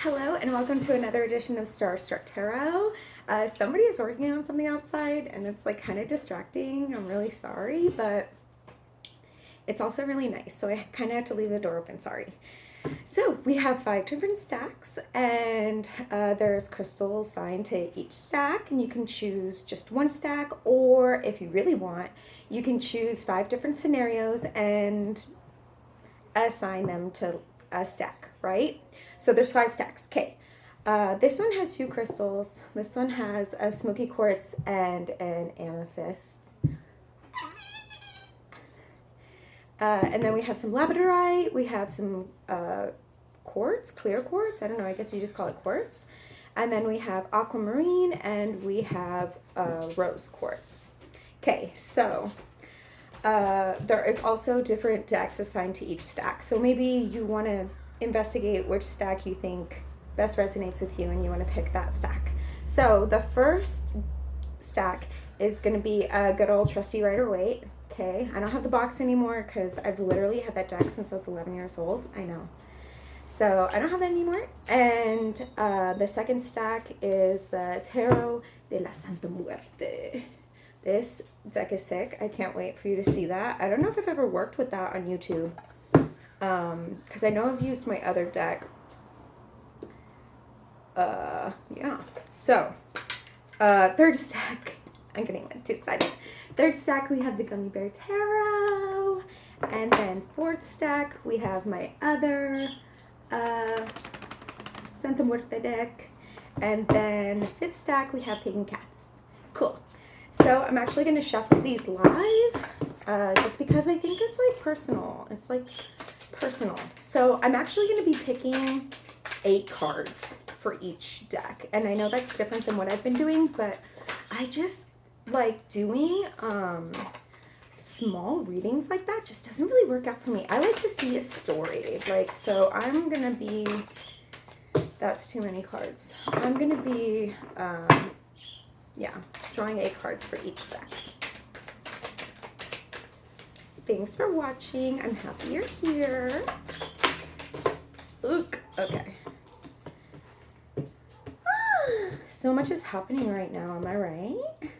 Hello and welcome to another edition of Starstruck Tarot. Somebody is working on something outside and it's like kind of distracting. I'm really sorry, but it's also really nice. So I kind of had to leave the door open, sorry. So we have 5 different stacks and there's crystals assigned to each stack, and you can choose just one stack, or if you really want, you can choose 5 different scenarios and assign them to a stack, right? So there's 5 stacks. Okay. This one has 2 crystals. This one has a smoky quartz and an amethyst. And then we have some labradorite. We have some quartz, clear quartz. I don't know. I guess you just call it quartz. And then we have aquamarine, and we have rose quartz. Okay, so there is also different decks assigned to each stack. So maybe you want to investigate which stack you think best resonates with you and you want to pick that stack. So the first stack is going to be a good old trusty Rider-Waite. Okay, I don't have the box anymore because I've literally had that deck since I was 11 years old. I know. So I don't have that anymore. And the second stack is the Tarot de la Santa Muerte. This deck is sick. I can't wait for you to see that. I don't know if I've ever worked with that on YouTube. Because I know I've used my other deck. Yeah. So, third stack. I'm getting too excited. Third stack, we have the Gummy Bear Tarot. And then fourth stack, we have my other Santa Muerte deck. And then fifth stack, we have Pagan Cats. Cool. So I'm actually going to shuffle these live, just because I think it's like personal. It's like personal. So I'm actually going to be picking 8 cards for each deck. And I know that's different than what I've been doing, but I just like doing small readings like that just doesn't really work out for me. I like to see a story. Like, so I'm going to be, that's too many cards. I'm going to be, yeah, drawing 8 cards for each deck. Thanks for watching. I'm happy you're here. Look, okay. So much is happening right now, am I right?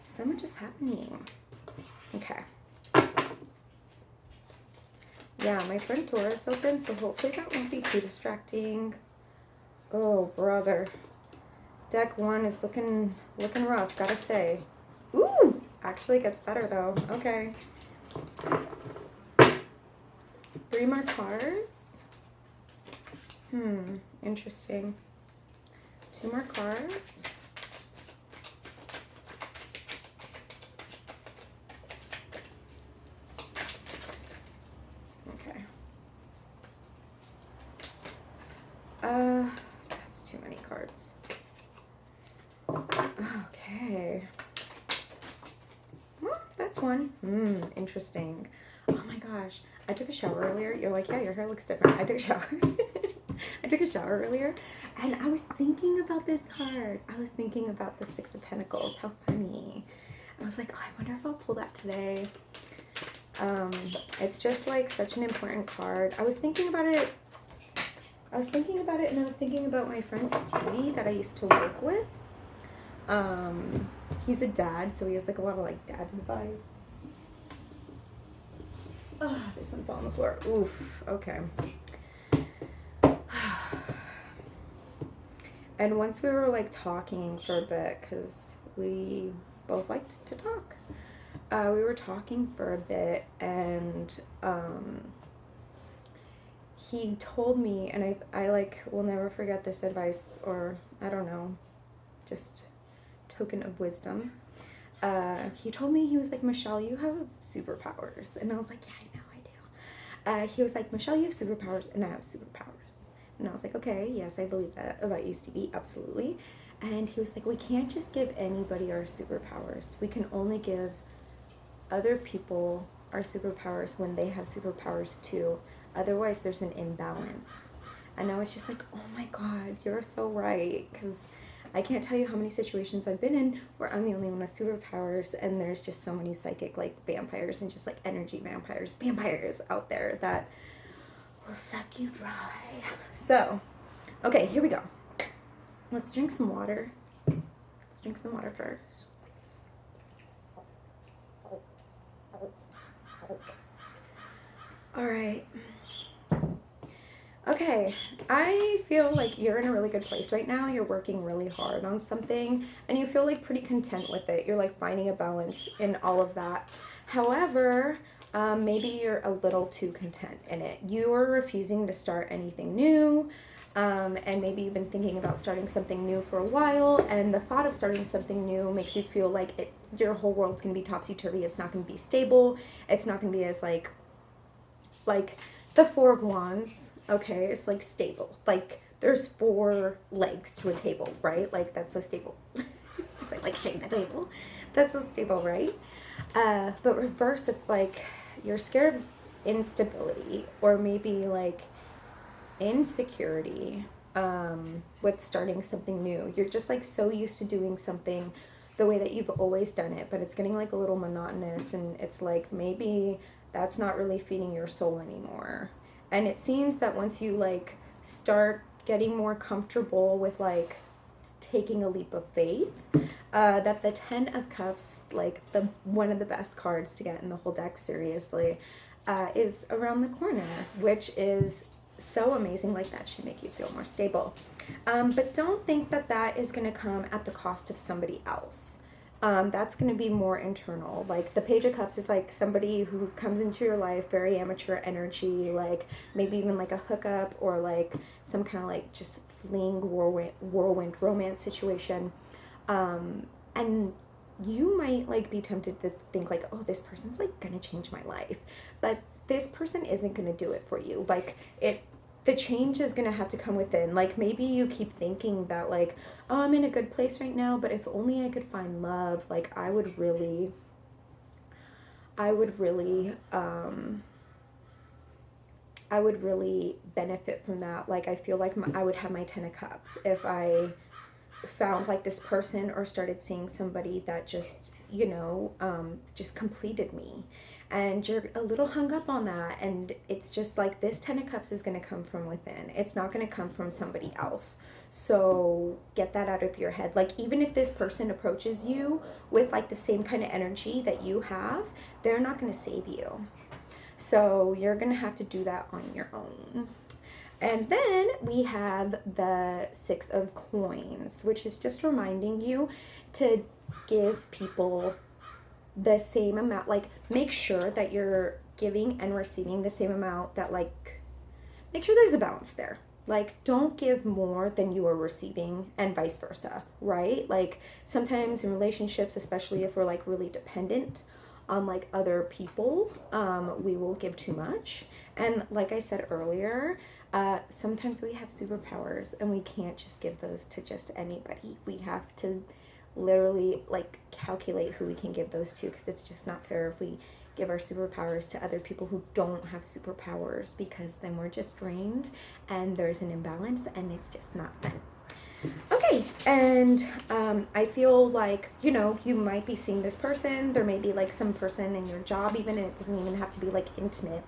So much is happening. Okay. Yeah, my front door is open, so hopefully that won't be too distracting. Oh, brother. Deck 1 is looking rough, gotta say. Ooh! Actually, it gets better, though. Okay. 3 more cards. Interesting. 2 more cards. Okay. That's too many cards. Okay. Well, that's one. Interesting. Oh my gosh. I took a shower earlier. You're like, yeah, your hair looks different. I took a shower. I took a shower earlier, and I was thinking about this card. I was thinking about the 6 of Pentacles. How funny. I was like, oh, I wonder if I'll pull that today. It's just like such an important card. I was thinking about it, and I was thinking about my friend Stevie that I used to work with. He's a dad, so he has like a lot of like dad advice. Oh, this one fell on the floor. Oof, okay. And once we were like talking for a bit, because we both liked to talk, we were talking for a bit, and he told me, and I like will never forget this advice, or I don't know, just token of wisdom. He told me, he was like, Michelle, you have superpowers. And I was like, yeah, I know I do. He was like, Michelle, you have superpowers, and I have superpowers. And I was like, okay, yes, I believe that about you, Stevie, absolutely. And he was like, we can't just give anybody our superpowers. We can only give other people our superpowers when they have superpowers too. Otherwise, there's an imbalance. And I was just like, oh my God, you're so right. Because I can't tell you how many situations I've been in where I'm the only one with superpowers, and there's just so many psychic like vampires and just like energy vampires out there that will suck you dry. So Okay, here we go. Let's drink some water. Let's drink some water first. All right. Okay, I feel like you're in a really good place right now. You're working really hard on something and you feel like pretty content with it. You're like finding a balance in all of that. However, maybe you're a little too content in it. You are refusing to start anything new. And maybe you've been thinking about starting something new for a while, and the thought of starting something new makes you feel like your whole world's going to be topsy-turvy. It's not going to be stable. It's not going to be as like the Four of Wands. Okay, it's like stable. Like there's 4 legs to a table, right? Like that's so stable. It's like shake the table. That's so stable, right? But reverse, it's like you're scared of instability, or maybe like insecurity with starting something new. You're just like so used to doing something the way that you've always done it, but it's getting like a little monotonous, and it's like maybe that's not really feeding your soul anymore. And it seems that once you like start getting more comfortable with like taking a leap of faith, that the 10 of Cups, like the one of the best cards to get in the whole deck, seriously, is around the corner, which is so amazing. Like that should make you feel more stable. But don't think that that is going to come at the cost of somebody else. That's going to be more internal. Like the Page of Cups is like somebody who comes into your life, very amateur energy, like maybe even like a hookup or like some kind of like just fleeing whirlwind romance situation. And you might like be tempted to think like, oh, this person's like going to change my life. But this person isn't going to do it for you. Like the change is going to have to come within. Like maybe you keep thinking that like, oh, I'm in a good place right now, but if only I could find love, like I would really benefit from that. Like I feel like I would have my 10 of Cups if I found like this person or started seeing somebody that just, just completed me. And you're a little hung up on that, and it's just like this 10 of Cups is going to come from within. It's not going to come from somebody else. So get that out of your head. Like even if this person approaches you with like the same kind of energy that you have, they're not going to save you. So you're going to have to do that on your own. And then we have the 6 of Coins, which is just reminding you to give people the same amount. Like make sure that you're giving and receiving the same amount, that like make sure there's a balance there. Like don't give more than you are receiving, and vice versa, right? Like sometimes in relationships, especially if we're like really dependent on like other people, we will give too much. And like I said earlier, sometimes we have superpowers and we can't just give those to just anybody. We have to literally like calculate who we can give those to, because it's just not fair if we give our superpowers to other people who don't have superpowers, because then we're just drained and there's an imbalance and it's just not fun. Okay, and I feel like, you might be seeing this person. There may be like some person in your job even, and it doesn't even have to be like intimate,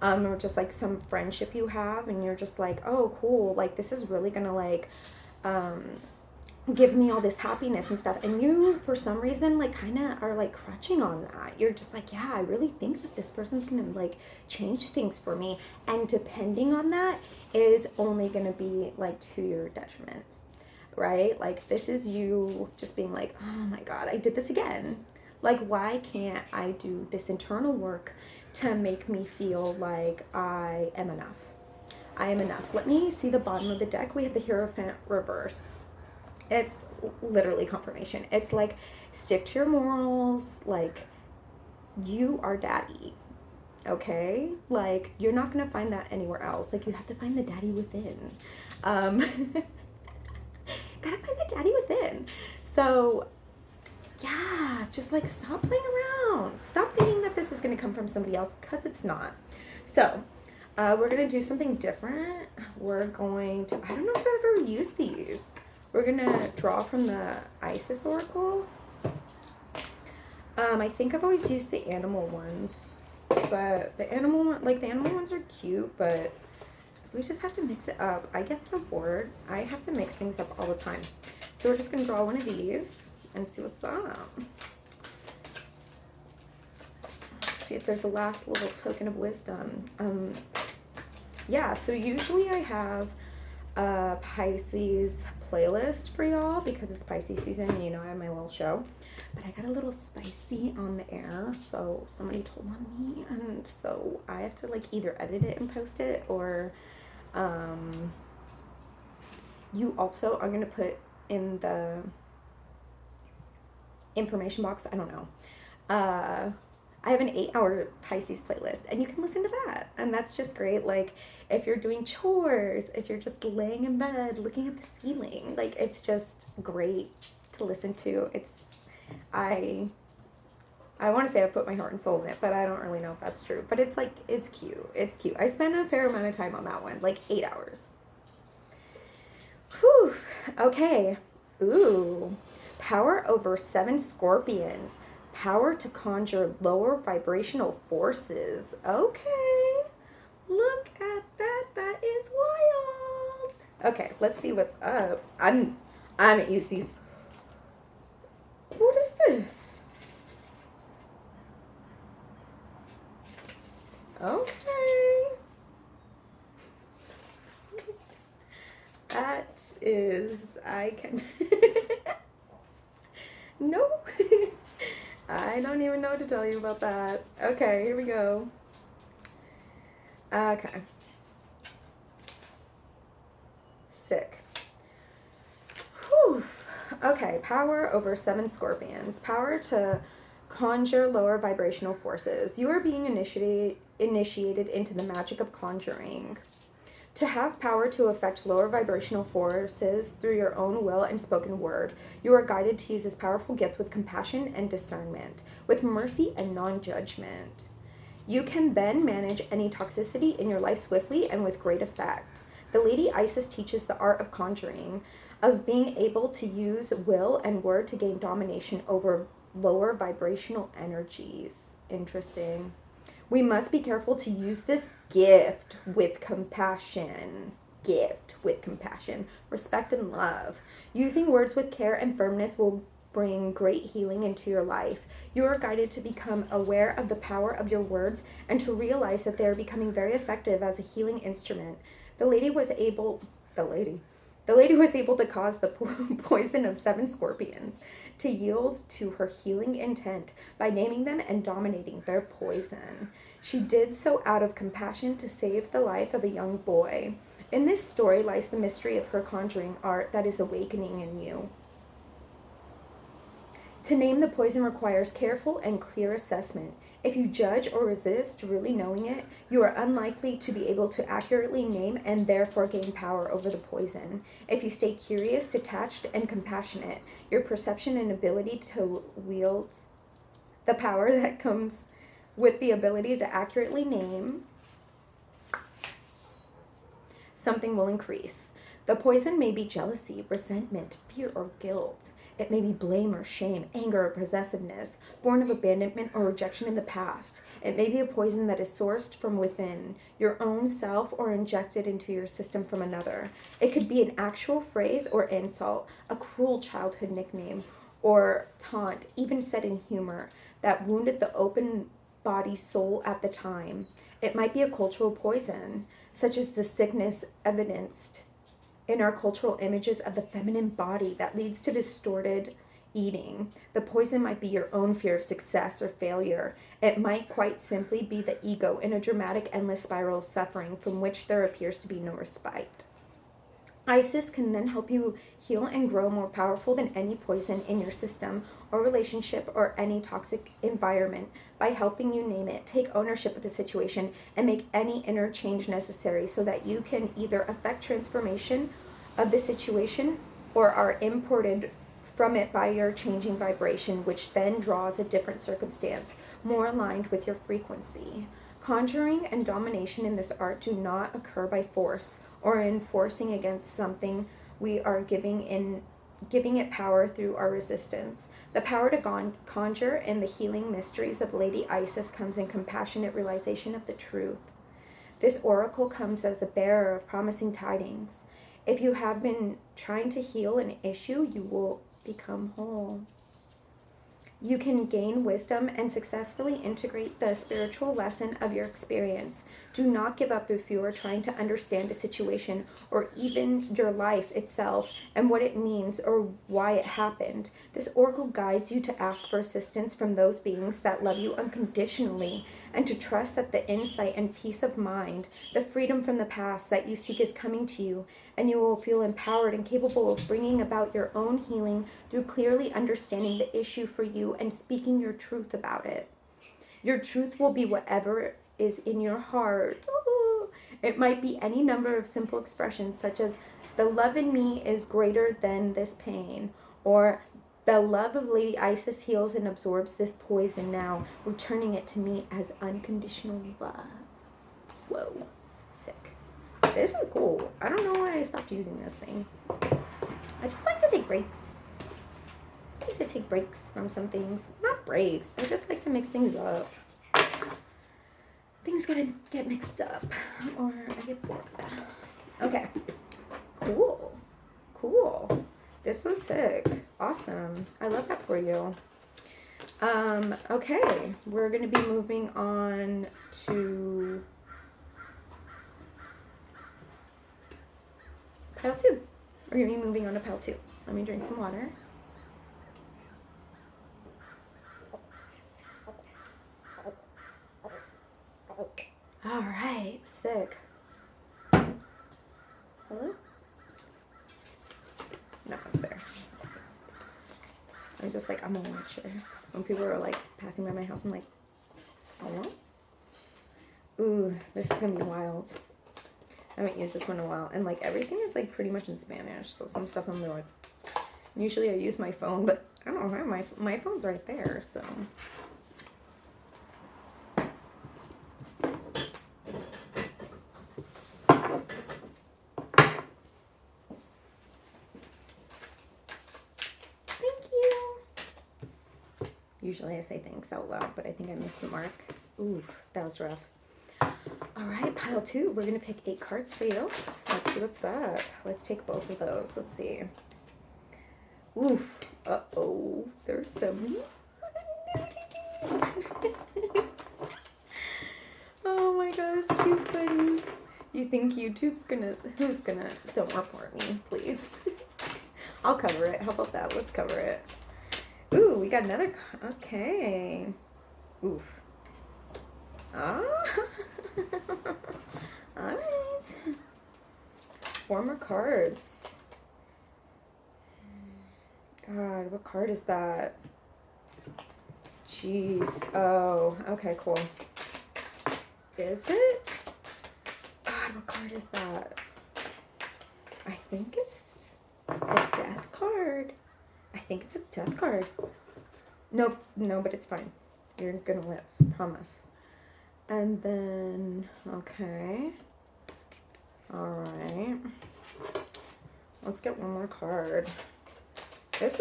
or just like some friendship you have, and you're just like, oh cool, like this is really gonna like give me all this happiness and stuff, and you for some reason like kind of are like crutching on that. You're just like, yeah, I really think that this person's gonna like change things for me, and depending on that is only gonna be like to your detriment, right? Like this is you just being like, oh my god, I did this again. Like why can't I do this internal work to make me feel like I am enough? I am enough. Let me see the bottom of the deck. We have the Hierophant reverse. It's literally confirmation. It's like, stick to your morals. Like, you are daddy, okay? Like, you're not going to find that anywhere else. Like, you have to find the daddy within. Gotta find the daddy within. So, yeah, just like stop playing around. Stop thinking that this is going to come from somebody else, because it's not. So, we're going to do something different. We're going to, I don't know if I've ever used these. We're going to draw from the Isis Oracle. I think I've always used the animal ones, but the animal ones are cute, but We just have to mix it up. I get so bored. I have to mix things up all the time. So we're just going to draw one of these and see what's up. See if there's a last little token of wisdom. Yeah, so usually I have a Pisces playlist for y'all because it's Pisces season and you know I have my little show. But I got a little spicy on the air, so somebody told on me, and so I have to like either edit it and post it, or you also are going to put in the information box, I don't know, I have an 8-hour Pisces playlist, and you can listen to that, and that's just great. Like, if you're doing chores, if you're just laying in bed looking at the ceiling, like, it's just great to listen to. I want to say I put my heart and soul in it, but I don't really know if that's true. But it's like, it's cute. It's cute. I spent a fair amount of time on that one, like 8 hours. Whew. Okay. Ooh. Power over 7 scorpions. Power to conjure lower vibrational forces. Okay. Look at that. That is wild. Okay, let's see what's up. I haven't used these. What is this? Okay. That is, I can, no, I don't even know what to tell you about that. Okay, here we go. Okay. Sick. Whew. Okay, power over 7 scorpions. Power to conjure lower vibrational forces. You are being initiated into the magic of conjuring. To have power to affect lower vibrational forces through your own will and spoken word, you are guided to use this powerful gift with compassion and discernment, with mercy and non-judgment. You can then manage any toxicity in your life swiftly and with great effect. The Lady Isis teaches the art of conjuring, of being able to use will and word to gain domination over lower vibrational energies. Interesting. We must be careful to use this gift with compassion. Respect and love. Using words with care and firmness will bring great healing into your life. You are guided to become aware of the power of your words and to realize that they are becoming very effective as a healing instrument. The lady was able to cause the poison of 7 scorpions to yield to her healing intent by naming them and dominating their poison. She did so out of compassion to save the life of a young boy. In this story lies the mystery of her conjuring art that is awakening in you. To name the poison requires careful and clear assessment. If you judge or resist really knowing it, you are unlikely to be able to accurately name and therefore gain power over the poison. If you stay curious, detached, and compassionate, your perception and ability to wield the power that comes with the ability to accurately name something will increase. The poison may be jealousy, resentment, fear, or guilt. It may be blame or shame, anger or possessiveness, born of abandonment or rejection in the past. It may be a poison that is sourced from within your own self or injected into your system from another. It could be an actual phrase or insult, a cruel childhood nickname, or taunt, even said in humor, that wounded the open body soul at the time. It might be a cultural poison, such as the sickness evidenced in our cultural images of the feminine body that leads to distorted eating. The poison might be your own fear of success or failure. It might quite simply be the ego in a dramatic endless spiral of suffering from which there appears to be no respite. Isis can then help you heal and grow more powerful than any poison in your system or relationship or any toxic environment by helping you name it, take ownership of the situation, and make any inner change necessary so that you can either affect transformation of the situation or are imported from it by your changing vibration, which then draws a different circumstance more aligned with your frequency. Conjuring and domination in this art do not occur by force or enforcing against something. We are giving it power through our resistance. The power to conjure in the healing mysteries of Lady Isis comes in compassionate realization of the truth. This oracle comes as a bearer of promising tidings. If you have been trying to heal an issue, you will become whole. You can gain wisdom and successfully integrate the spiritual lesson of your experience. Do not give up if you are trying to understand a situation or even your life itself and what it means or why it happened. This oracle guides you to ask for assistance from those beings that love you unconditionally and to trust that the insight and peace of mind, the freedom from the past that you seek is coming to you, and you will feel empowered and capable of bringing about your own healing through clearly understanding the issue for you and speaking your truth about it. Your truth will be whatever is in your heart. Ooh. It might be any number of simple expressions such as, the love in me is greater than this pain, or the love of Lady Isis heals and absorbs this poison now, returning it to me as unconditional love. Whoa, sick. This is cool. I don't know why I stopped using this thing. I just like to take breaks. I like to take breaks from some things. Not breaks. I just like to mix things up. Things gotta get mixed up or I get bored. Okay. Cool. Cool. This was sick. Awesome. I love that for you. Okay. We're gonna be moving on to pile 2. We're gonna be moving on to pile 2. Let me drink some water. All right, sick. Hello? No one's there. I'm just like, I'm gonna watch her. When people are like passing by my house, I'm like, hello? Ooh, this is gonna be wild. I haven't used this one in a while. And like everything is like pretty much in Spanish. So some stuff I'm like, usually I use my phone, but I don't know, my phone's right there, so. Usually I say things out loud, but I think I missed the mark. Ooh, that was rough. All right, pile 2. We're going to pick 8 cards for you. Let's see what's up. Let's take both of those. Let's see. Oof. Uh-oh. There's some nudity. Oh my god, it's too funny. You think YouTube's who's gonna, don't report me, please. I'll cover it. How about that? Let's cover it. Ooh, we got another, okay. Oof. Ah. Alright. 4 more cards. God, what card is that? Jeez. Oh, okay, cool. Is it? God, what card is that? I think it's a death card. I think it's a death card. Nope, no, but it's fine. You're gonna live, promise. And then, okay. Alright. Let's get one more card. This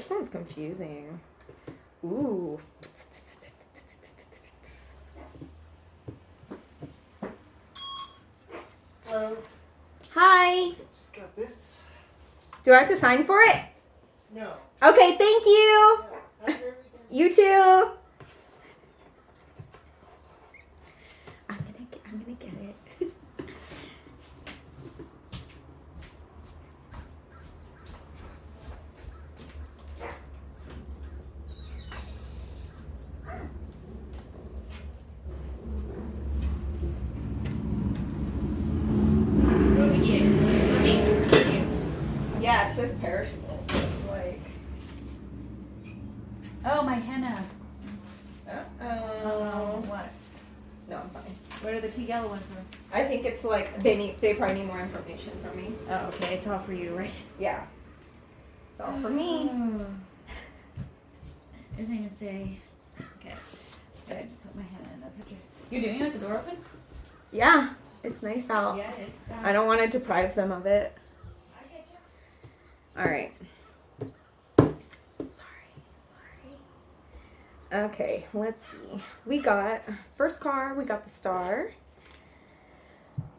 one's confusing. Ooh. Hello. Hi. Just got this. Do I have to sign for it? No. Okay, thank you. Have a great weekend. You too. I'm gonna get it. What do we get? Swimming? Yeah, it says perishable, so it's like. Oh, my henna. Uh-oh. What? No, I'm fine. What are the 2 yellow ones? I think it's like they probably need more information from me. Oh, okay. It's all for you, right? Yeah. It's all for me. It doesn't even say. Okay. Good. Put my henna in the picture. You're doing it with the door open? Yeah, it's nice out. Yeah, it is. I don't want to deprive them of it. I get you. All right. Sorry. Okay, let's see. We got first card. We got the star.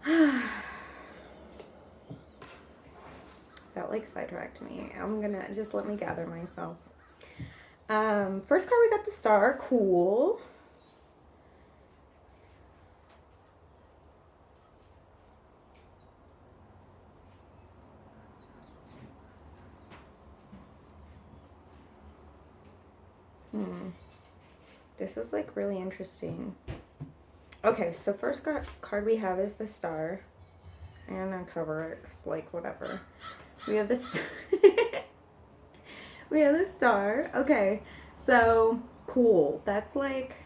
That like sidetracked me. I'm gonna just let me gather myself. First card we got the star. Cool. This is like really interesting. Okay, so first card we have is the star. I'm gonna cover it because like whatever. We have this. We have the star. Okay, so cool. That's like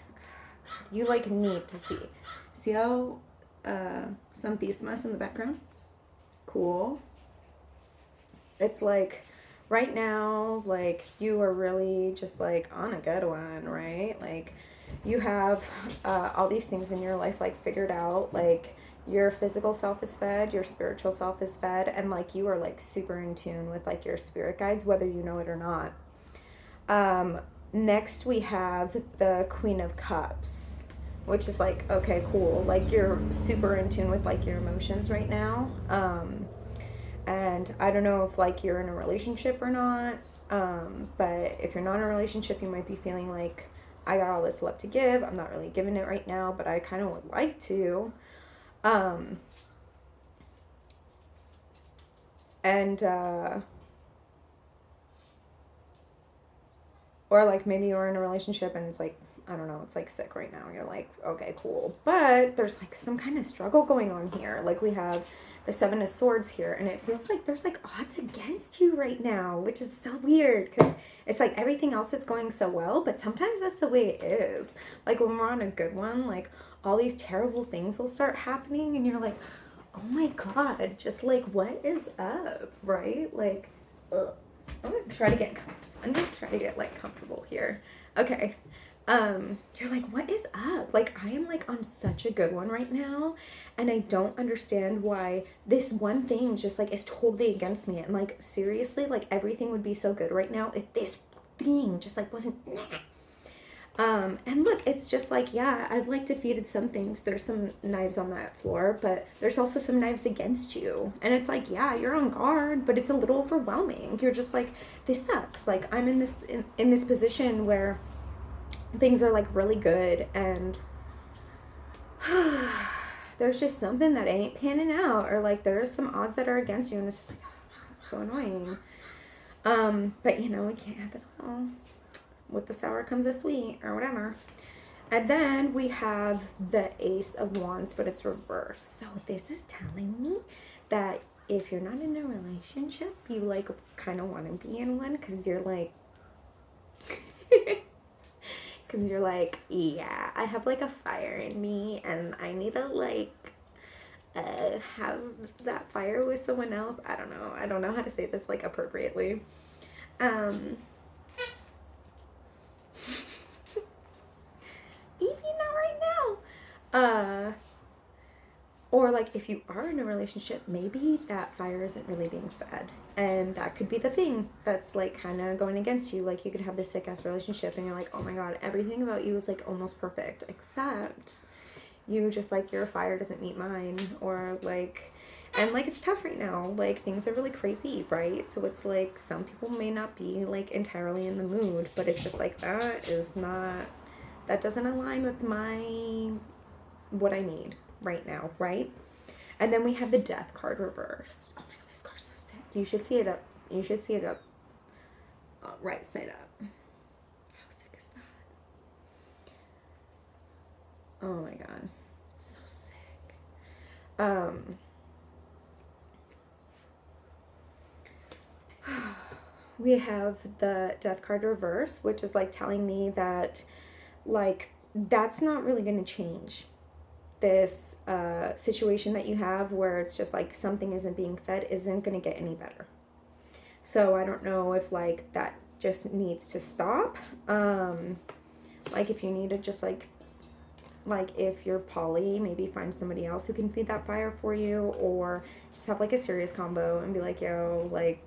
you like need to see. See how some theismas in the background? Cool. It's like right now, like you are really just like on a good one, right? Like you have all these things in your life like figured out, like your physical self is fed, your spiritual self is fed, and like you are like super in tune with like your spirit guides, whether you know it or not. Next we have the Queen of Cups, which is like, okay, cool. Like you're super in tune with like your emotions right now. And I don't know if like you're in a relationship or not. But if you're not in a relationship, you might be feeling like I got all this love to give. I'm not really giving it right now, but I kind of would like to. Or like maybe you're in a relationship and it's like, I don't know, it's like sick right now. You're like, okay, cool. But there's like some kind of struggle going on here. Like we have the Seven of Swords here, and it feels like there's like odds against you right now, which is so weird because it's like everything else is going so well, but sometimes that's the way it is. Like when we're on a good one, like all these terrible things will start happening and you're like, oh my God, just like what is up, right? Like, ugh. I'm gonna try to get like comfortable here. Okay. You're like, what is up? Like, I am like on such a good one right now, and I don't understand why this one thing just like is totally against me. And like, seriously, like everything would be so good right now if this thing just like wasn't. And look, it's just like, yeah, I've like defeated some things. There's some knives on that floor, but there's also some knives against you. And it's like, yeah, you're on guard, but it's a little overwhelming. You're just like, this sucks. Like I'm in this position where things are like really good, and there's just something that ain't panning out, or like there's some odds that are against you, and it's just like, oh, it's so annoying. But you know, we can't have it all. With the sour comes the sweet, or whatever. And then we have the Ace of Wands, but it's reversed. So this is telling me that if you're not in a relationship, you like kind of want to be in one, because you're like yeah, I have like a fire in me and I need to like have that fire with someone else. I don't know how to say this like appropriately. Evie, not right now. Or like if you are in a relationship, maybe that fire isn't really being fed, and that could be the thing that's like kind of going against you. Like you could have this sick ass relationship and you're like, oh my God, everything about you is like almost perfect, except you just like your fire doesn't meet mine, or like, and like it's tough right now. Like things are really crazy, right? So it's like some people may not be like entirely in the mood, but it's just like that doesn't align with what I need right now, right? And then we have the Death card reversed. Oh my God, this card's so sick. You should see it up. Right side up. How sick is that? Oh my God, so sick. We have the Death card reverse, which is like telling me that like that's not really going to change. This situation that you have where it's just like something isn't being fed isn't going to get any better. So I don't know if like that just needs to stop. Like if you need to just like if you're poly, maybe find somebody else who can feed that fire for you, or just have like a serious combo and be like, yo, like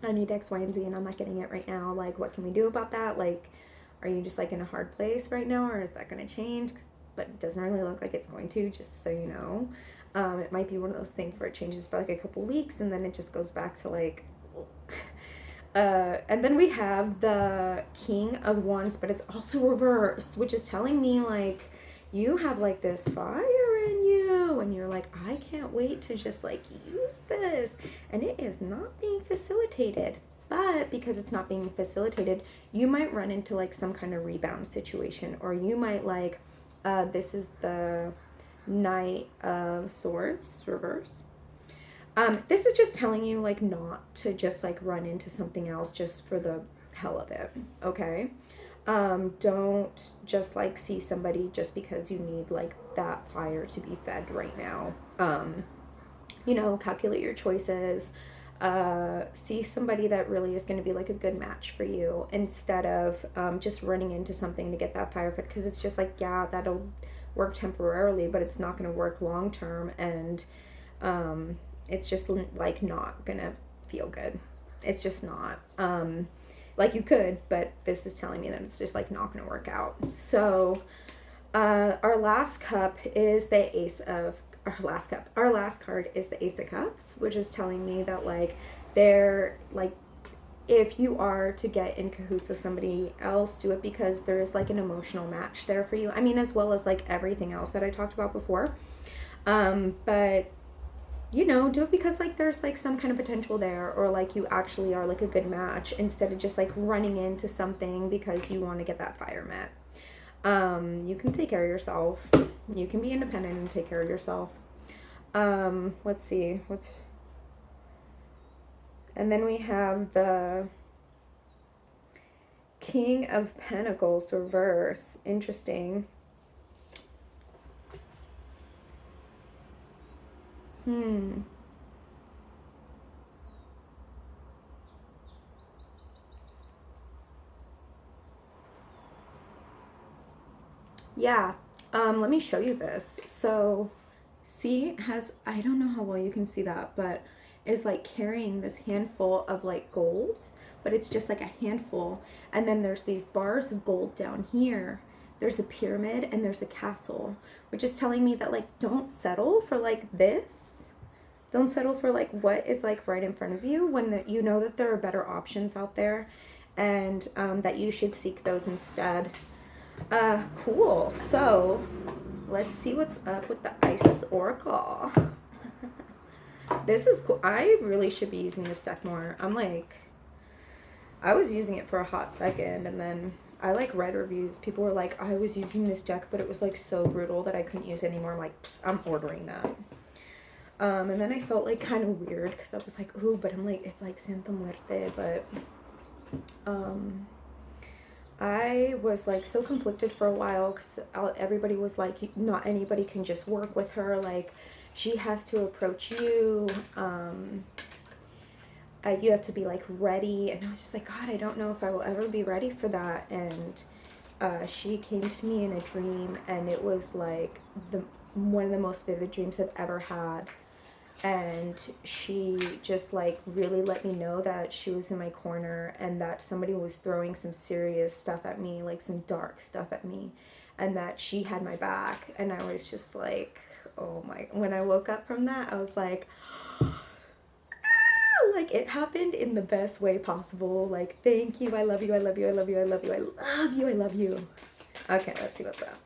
I need X, Y, and Z and I'm not getting it right now. Like what can we do about that? Like, are you just like in a hard place right now, or is that going to change? but it doesn't really look like it's going to, just so you know. It might be one of those things where it changes for like a couple weeks and then it just goes back to like and then we have the King of Wands, but it's also reversed, which is telling me like you have like this fire in you and you're like, I can't wait to just like use this, and it is not being facilitated. But because it's not being facilitated, you might run into like some kind of rebound situation, or you might like this is the Knight of Swords reverse. This is just telling you like not to just like run into something else just for the hell of it, okay? Don't just like see somebody just because you need like that fire to be fed right now. You know, calculate your choices. See somebody that really is going to be like a good match for you, instead of just running into something to get that fire fed, because it's just like, yeah, that'll work temporarily, but it's not going to work long term, and it's just like not gonna feel good. It's just not. Like you could, but this is telling me that it's just like not gonna work out. So our last cup is the Ace of our last cup. Our last card is the Ace of Cups, which is telling me that like they're like, if you are to get in cahoots with somebody else, do it because there is like an emotional match there for you. I mean, as well as like everything else that I talked about before. But you know, do it because like there's like some kind of potential there, or like you actually are like a good match, instead of just like running into something because you want to get that fire met. You can take care of yourself. You can be independent and take care of yourself. Let's see. And then we have the King of Pentacles reverse. Interesting. Yeah. Let me show you this. So, see, it has, I don't know how well you can see that, but is like carrying this handful of like gold, but it's just like a handful. And then there's these bars of gold down here. There's a pyramid and there's a castle, which is telling me that like, don't settle for like this. Don't settle for like what is like right in front of you, when you know that there are better options out there, and that you should seek those instead. Cool. So let's see what's up with the Isis Oracle. This is cool. I really should be using this deck more. I was using it for a hot second, and then I like read reviews. People were like, I was using this deck, but it was like so brutal that I couldn't use it anymore. I'm like, I'm ordering that. And then I felt like kind of weird because I was like, ooh, but I'm like, it's like Santa Muerte, but I was like so conflicted for a while because everybody was like, not anybody can just work with her, like she has to approach you, you have to be like ready, and I was just like, God, I don't know if I will ever be ready for that. And she came to me in a dream, and it was like one of the most vivid dreams I've ever had. And she just like really let me know that she was in my corner, and that somebody was throwing some serious stuff at me, like some dark stuff at me, and that she had my back. And I was just like, oh my, when I woke up from that, I was like, like it happened in the best way possible. Like, thank you, I love you, I love you, I love you, I love you, I love you, I love you. Okay, let's see what's up.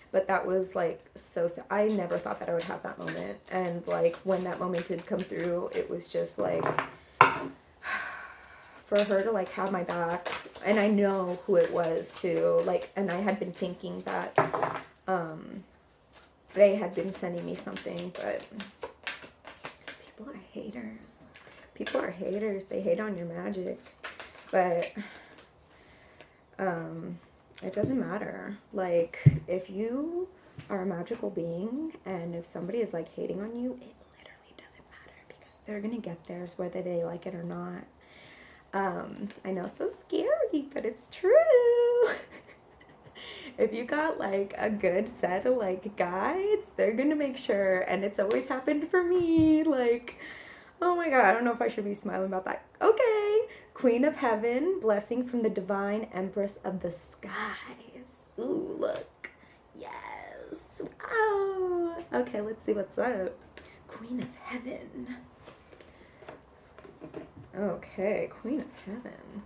But that was like so sad. I never thought that I would have that moment. And like when that moment did come through, it was just like for her to like have my back. And I know who it was too. Like, and I had been thinking that they had been sending me something, but people are haters. People are haters. They hate on your magic. But it doesn't matter. Like, if you are a magical being, and if somebody is like hating on you, it literally doesn't matter, because they're gonna get theirs whether they like it or not. I know, so scary, but it's true. If you got like a good set of like guides, they're gonna make sure. And it's always happened for me. Like, oh my God, I don't know if I should be smiling about that. Okay. Queen of Heaven, blessing from the divine empress of the skies. Ooh, look. Wow. Okay, let's see what's up. Queen of Heaven. Okay, Queen of Heaven.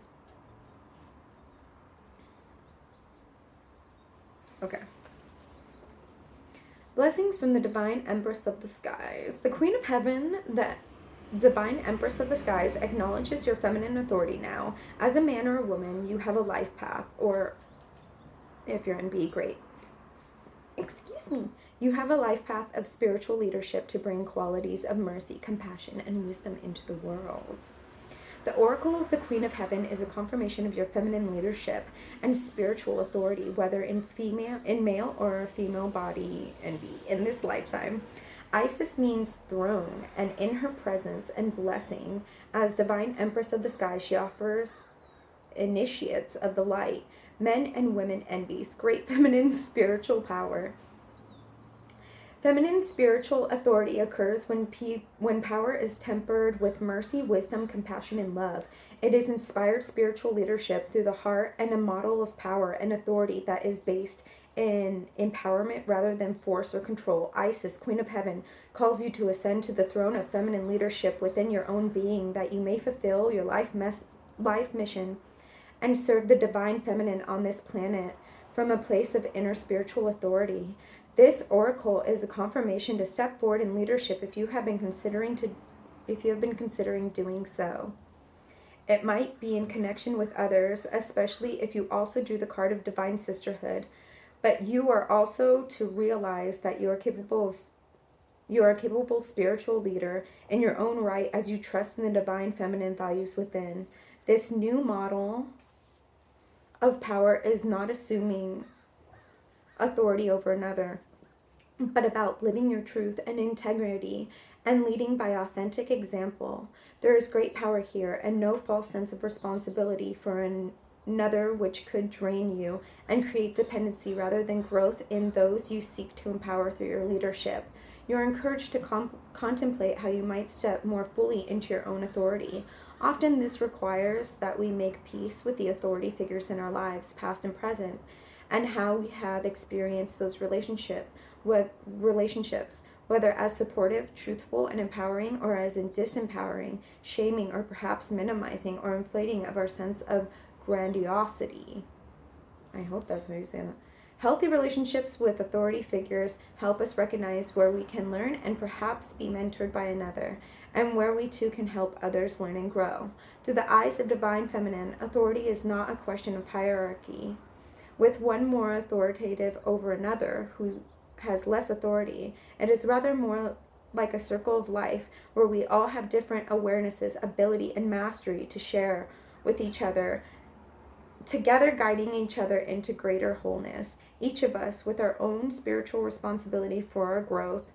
Okay. Blessings from the Divine Empress of the Skies. The Queen of Heaven, the Divine Empress of the Skies, acknowledges your feminine authority now. As a man or a woman, you have a life path, or if you're NB, great. Excuse me. You have a life path of spiritual leadership to bring qualities of mercy, compassion, and wisdom into the world. The Oracle of the Queen of Heaven is a confirmation of your feminine leadership and spiritual authority, whether in male or female body in this lifetime. Isis means throne, and in her presence and blessing, as Divine Empress of the Sky, she offers initiates of the light, men and women envies, great feminine spiritual power. Feminine spiritual authority occurs when power is tempered with mercy, wisdom, compassion, and love. It is inspired spiritual leadership through the heart and a model of power and authority that is based in empowerment rather than force or control. Isis, Queen of Heaven, calls you to ascend to the throne of feminine leadership within your own being, that you may fulfill your life mission and serve the divine feminine on this planet from a place of inner spiritual authority. This oracle is a confirmation to step forward in leadership if you have been considering doing so. It might be in connection with others, especially if you also drew the card of divine sisterhood, but you are also to realize that you are a capable spiritual leader in your own right as you trust in the divine feminine values within. This new model of power is not assuming authority over another, but about living your truth and integrity and leading by authentic example. There is great power here and no false sense of responsibility for another, which could drain you and create dependency rather than growth in those you seek to empower through your leadership. You're encouraged to contemplate how you might step more fully into your own authority. Often this requires that we make peace with the authority figures in our lives, past and present, and how we have experienced those relationships, whether as supportive, truthful, and empowering, or as in disempowering, shaming, or perhaps minimizing or inflating of our sense of grandiosity. I hope that's how you say that. Healthy relationships with authority figures help us recognize where we can learn and perhaps be mentored by another, and where we too can help others learn and grow. Through the eyes of divine feminine, authority is not a question of hierarchy, with one more authoritative over another who has less authority. It is rather more like a circle of life where we all have different awarenesses, ability, and mastery to share with each other, together guiding each other into greater wholeness, each of us with our own spiritual responsibility for our growth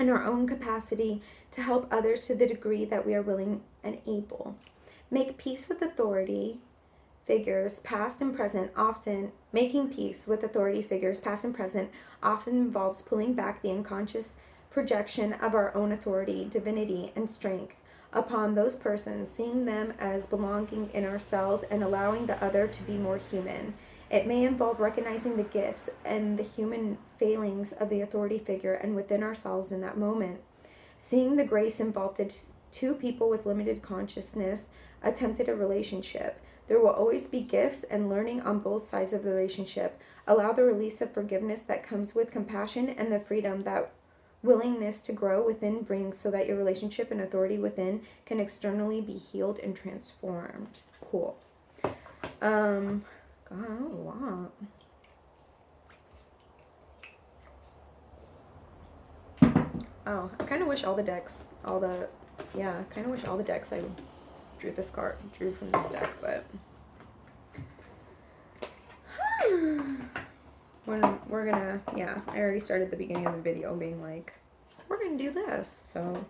and our own capacity to help others to the degree that we are willing and able. Make peace with authority figures, past and present. Making peace with authority figures, past and present, often involves pulling back the unconscious projection of our own authority, divinity, and strength upon those persons, seeing them as belonging in ourselves and allowing the other to be more human. It may involve recognizing the gifts and the human failings of the authority figure and within ourselves in that moment. Seeing the grace involved in two people with limited consciousness attempted a relationship. There will always be gifts and learning on both sides of the relationship. Allow the release of forgiveness that comes with compassion and the freedom that willingness to grow within brings, so that your relationship and authority within can externally be healed and transformed. Cool. God, a lot. Oh, I kind of wish all the decks I drew from this deck, but we're gonna, I already started the beginning of the video being like, we're gonna do this, so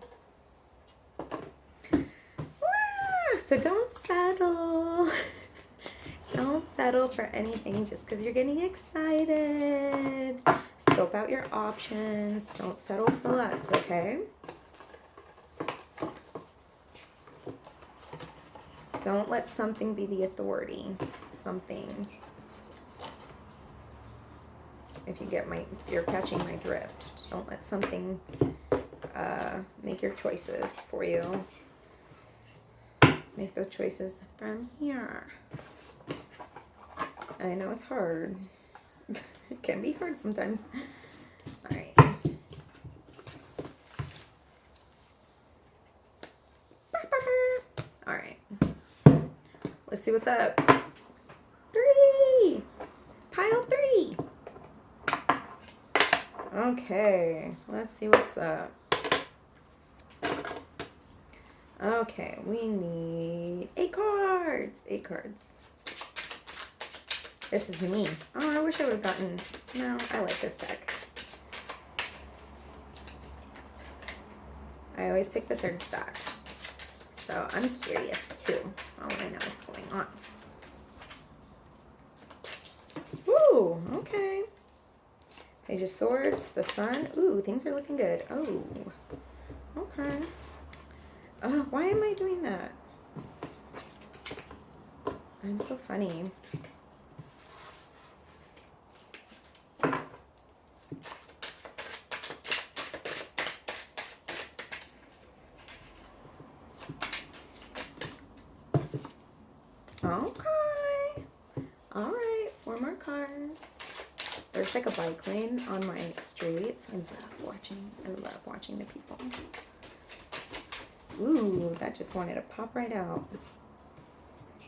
don't settle. Don't settle for anything just because you're getting excited. Scope out your options. Don't settle for less, okay? Don't let something be the authority. Something. if you're catching my drift. Don't let something make your choices for you. Make those choices from here. I know it's hard. It can be hard sometimes. All right. All right. Let's see what's up. 3. Pile 3. Okay. Let's see what's up. Okay, we need 8 cards. 8 cards. This is me. Oh, I wish I would have gotten... No, I like this deck. I always pick the 3rd stack. So I'm curious too. I want to know what's going on. Ooh, okay. Page of Swords, the Sun. Ooh, things are looking good. Oh, okay. Why am I doing that? I'm so funny. Okay. Alright, 4 more cards. There's like a bike lane on my streets. I love watching the people. Ooh, that just wanted to pop right out.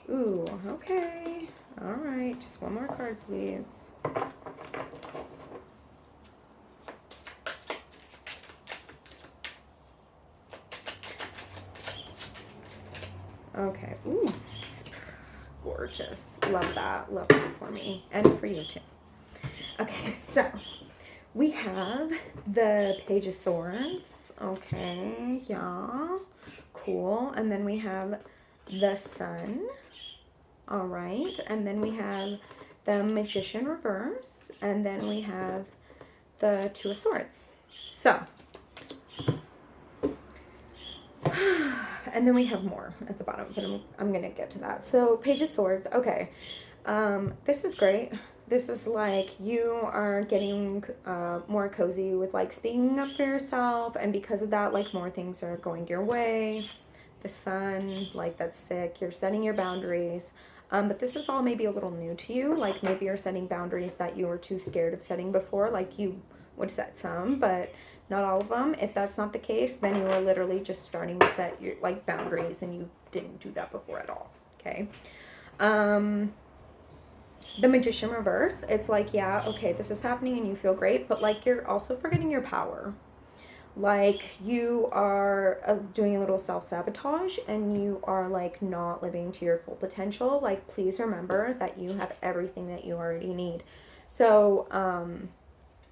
Ooh, okay. Alright, just 1 more card, please. Okay. Ooh, gorgeous. Love that. Love that for me. And for you too. Okay, so we have the Page of Swords. Okay, yeah. Cool. And then we have the Sun. All right. And then we have the Magician reverse. And then we have the 2 of Swords. So, and then we have more at the bottom, but I'm going to get to that. So, Page of Swords. Okay. This is great. This is like you are getting more cozy with like speaking up for yourself, and because of that, like more things are going your way. The Sun, like that's sick. You're setting your boundaries. But this is all maybe a little new to you. Like maybe you're setting boundaries that you were too scared of setting before. Like you would set some, but not all of them. If that's not the case, then you are literally just starting to set your like boundaries, and you didn't do that before at all. Okay. The Magician reverse, it's like, yeah, okay, this is happening and you feel great, but like you're also forgetting your power. Like you are doing a little self-sabotage, and you are like not living to your full potential. Like please remember that you have everything that you already need. So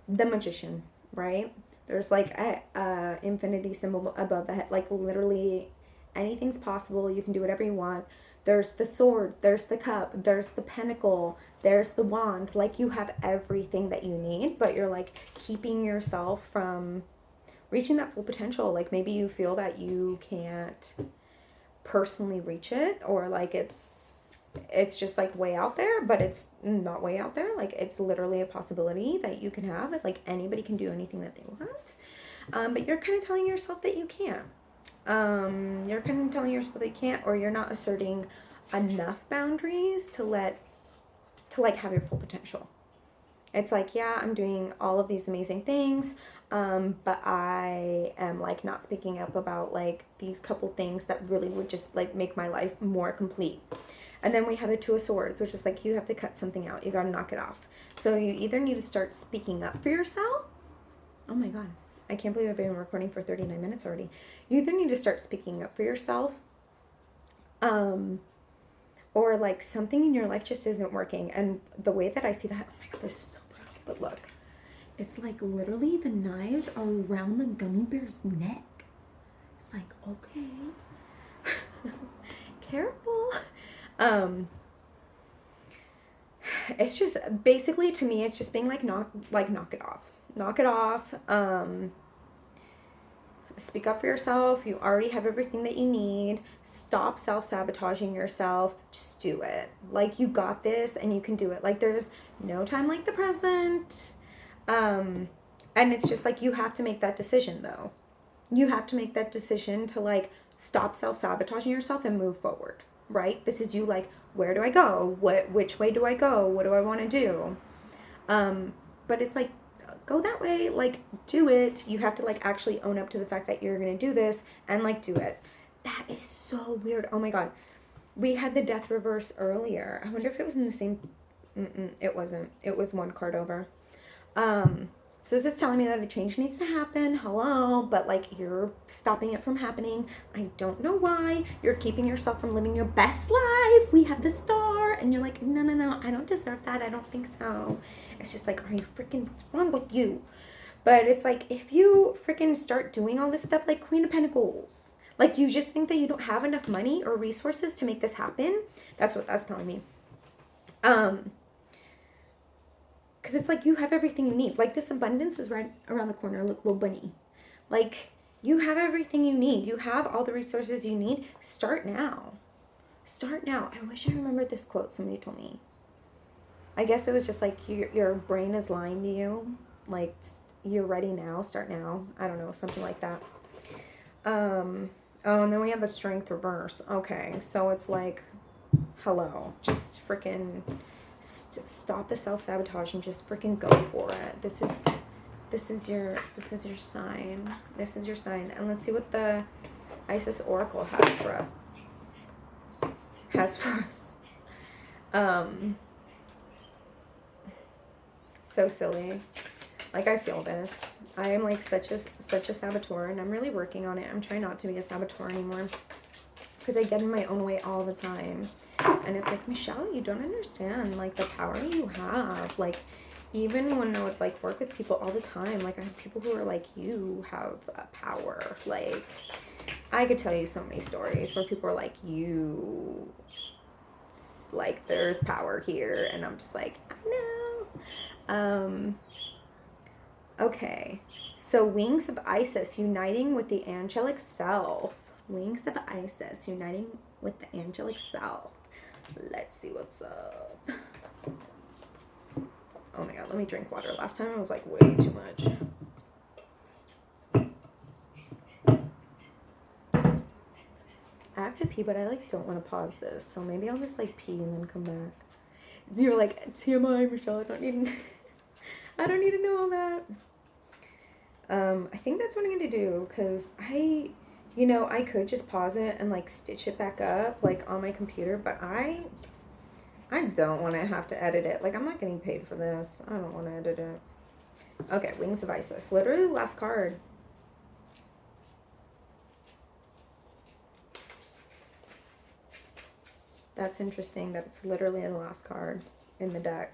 the Magician, right? There's like a infinity symbol above the head. Like literally anything's possible. You can do whatever you want. There's the sword, there's the cup, there's the pentacle, there's the wand. Like you have everything that you need, but you're like keeping yourself from reaching that full potential. Like maybe you feel that you can't personally reach it, or like it's just like way out there, but it's not way out there. Like it's literally a possibility that you can have it. Like anybody can do anything that they want. But you're kind of telling yourself that you can't. You're kind of telling yourself that you can't, or you're not asserting enough boundaries to like have your full potential. It's like, yeah, I'm doing all of these amazing things, but I am like not speaking up about like these couple things that really would just like make my life more complete. And then we have the 2 of Swords, which is like you have to cut something out. You got to knock it off. So you either need to start speaking up for yourself. Oh my God. I can't believe I've been recording for 39 minutes already. You either need to start speaking up for yourself, or like something in your life just isn't working. And the way that I see that, oh my God, this is so broken. But look, it's like literally the knives are around the gummy bear's neck. It's like, okay, careful. It's just basically, to me, it's just being like, knock it off. Knock it off. Speak up for yourself. You already have everything that you need. Stop self-sabotaging yourself. Just do it. Like you got this and you can do it. Like there's no time like the present. And it's just like, you have to make that decision though. You have to make that decision to like stop self-sabotaging yourself and move forward, right? This is you like, where do I go? Which way do I go? What do I want to do? But it's like, go that way, like do it. You have to like actually own up to the fact that you're going to do this and like do it. That is so weird. Oh my God. We had the death reverse earlier. I wonder if it was in the same, it wasn't. It was one card over. So this is telling me that a change needs to happen. Hello, but like you're stopping it from happening. I don't know why. You're keeping yourself from living your best life. We have the star, and you're like, no, I don't deserve that. I don't think so. It's just like, are you freaking, what's wrong with you? But it's like, if you freaking start doing all this stuff like Queen of Pentacles, like, do you just think that you don't have enough money or resources to make this happen? That's what that's telling me. Because it's like you have everything you need. Like, this abundance is right around the corner. Look, little bunny. Like, you have everything you need. You have all the resources you need. Start now. Start now. I wish I remembered this quote somebody told me. I guess it was just like your brain is lying to you. Like, you're ready now. Start now. I don't know. Something like that. Oh, and then we have the strength reverse. Okay. So it's like, hello. Just freaking... stop the self-sabotage and just freaking go for it. This is your sign. This is your sign. And let's see what the Isis Oracle has for us. So silly. Like, I feel this. I am like such a saboteur, and I'm really working on it. I'm trying not to be a saboteur anymore because I get in my own way all the time. And it's like, Michelle, you don't understand, like, the power you have. Like, even when I would, like, work with people all the time, like, I have people who are like, you have a power. Like, I could tell you so many stories where people are like, you, like, there's power here. And I'm just like, I know. Okay. So, Wings of Isis uniting with the angelic self. Wings of Isis uniting with the angelic self. Let's see what's up. Oh my God, let me drink water. Last time I was like way too much. I have to pee, but I like don't want to pause this. So maybe I'll just like pee and then come back. You're like, TMI, Michelle, I don't need to know all that. I think that's what I'm going to do because I could just pause it and like stitch it back up like on my computer, but I don't want to have to edit it. Like, I'm not getting paid for this. I don't want to edit it. Okay, Wings of Isis. Literally the last card. That's interesting that it's literally the last card in the deck.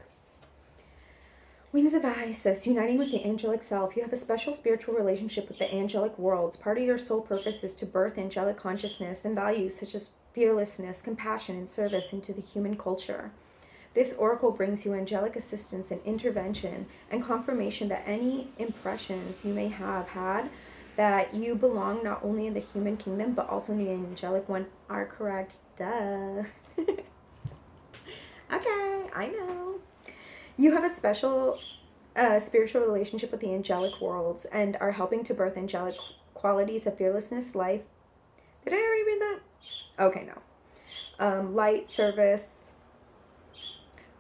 Wings of Isis, uniting with the angelic self. You have a special spiritual relationship with the angelic worlds. Part of your soul purpose is to birth angelic consciousness and values such as fearlessness, compassion, and service into the human culture. This oracle brings you angelic assistance and intervention and confirmation that any impressions you may have had that you belong not only in the human kingdom but also in the angelic one are correct. Duh. Okay, I know. You have a special spiritual relationship with the angelic worlds and are helping to birth angelic qualities of fearlessness, life. Did I already read that? Okay, no. Light, service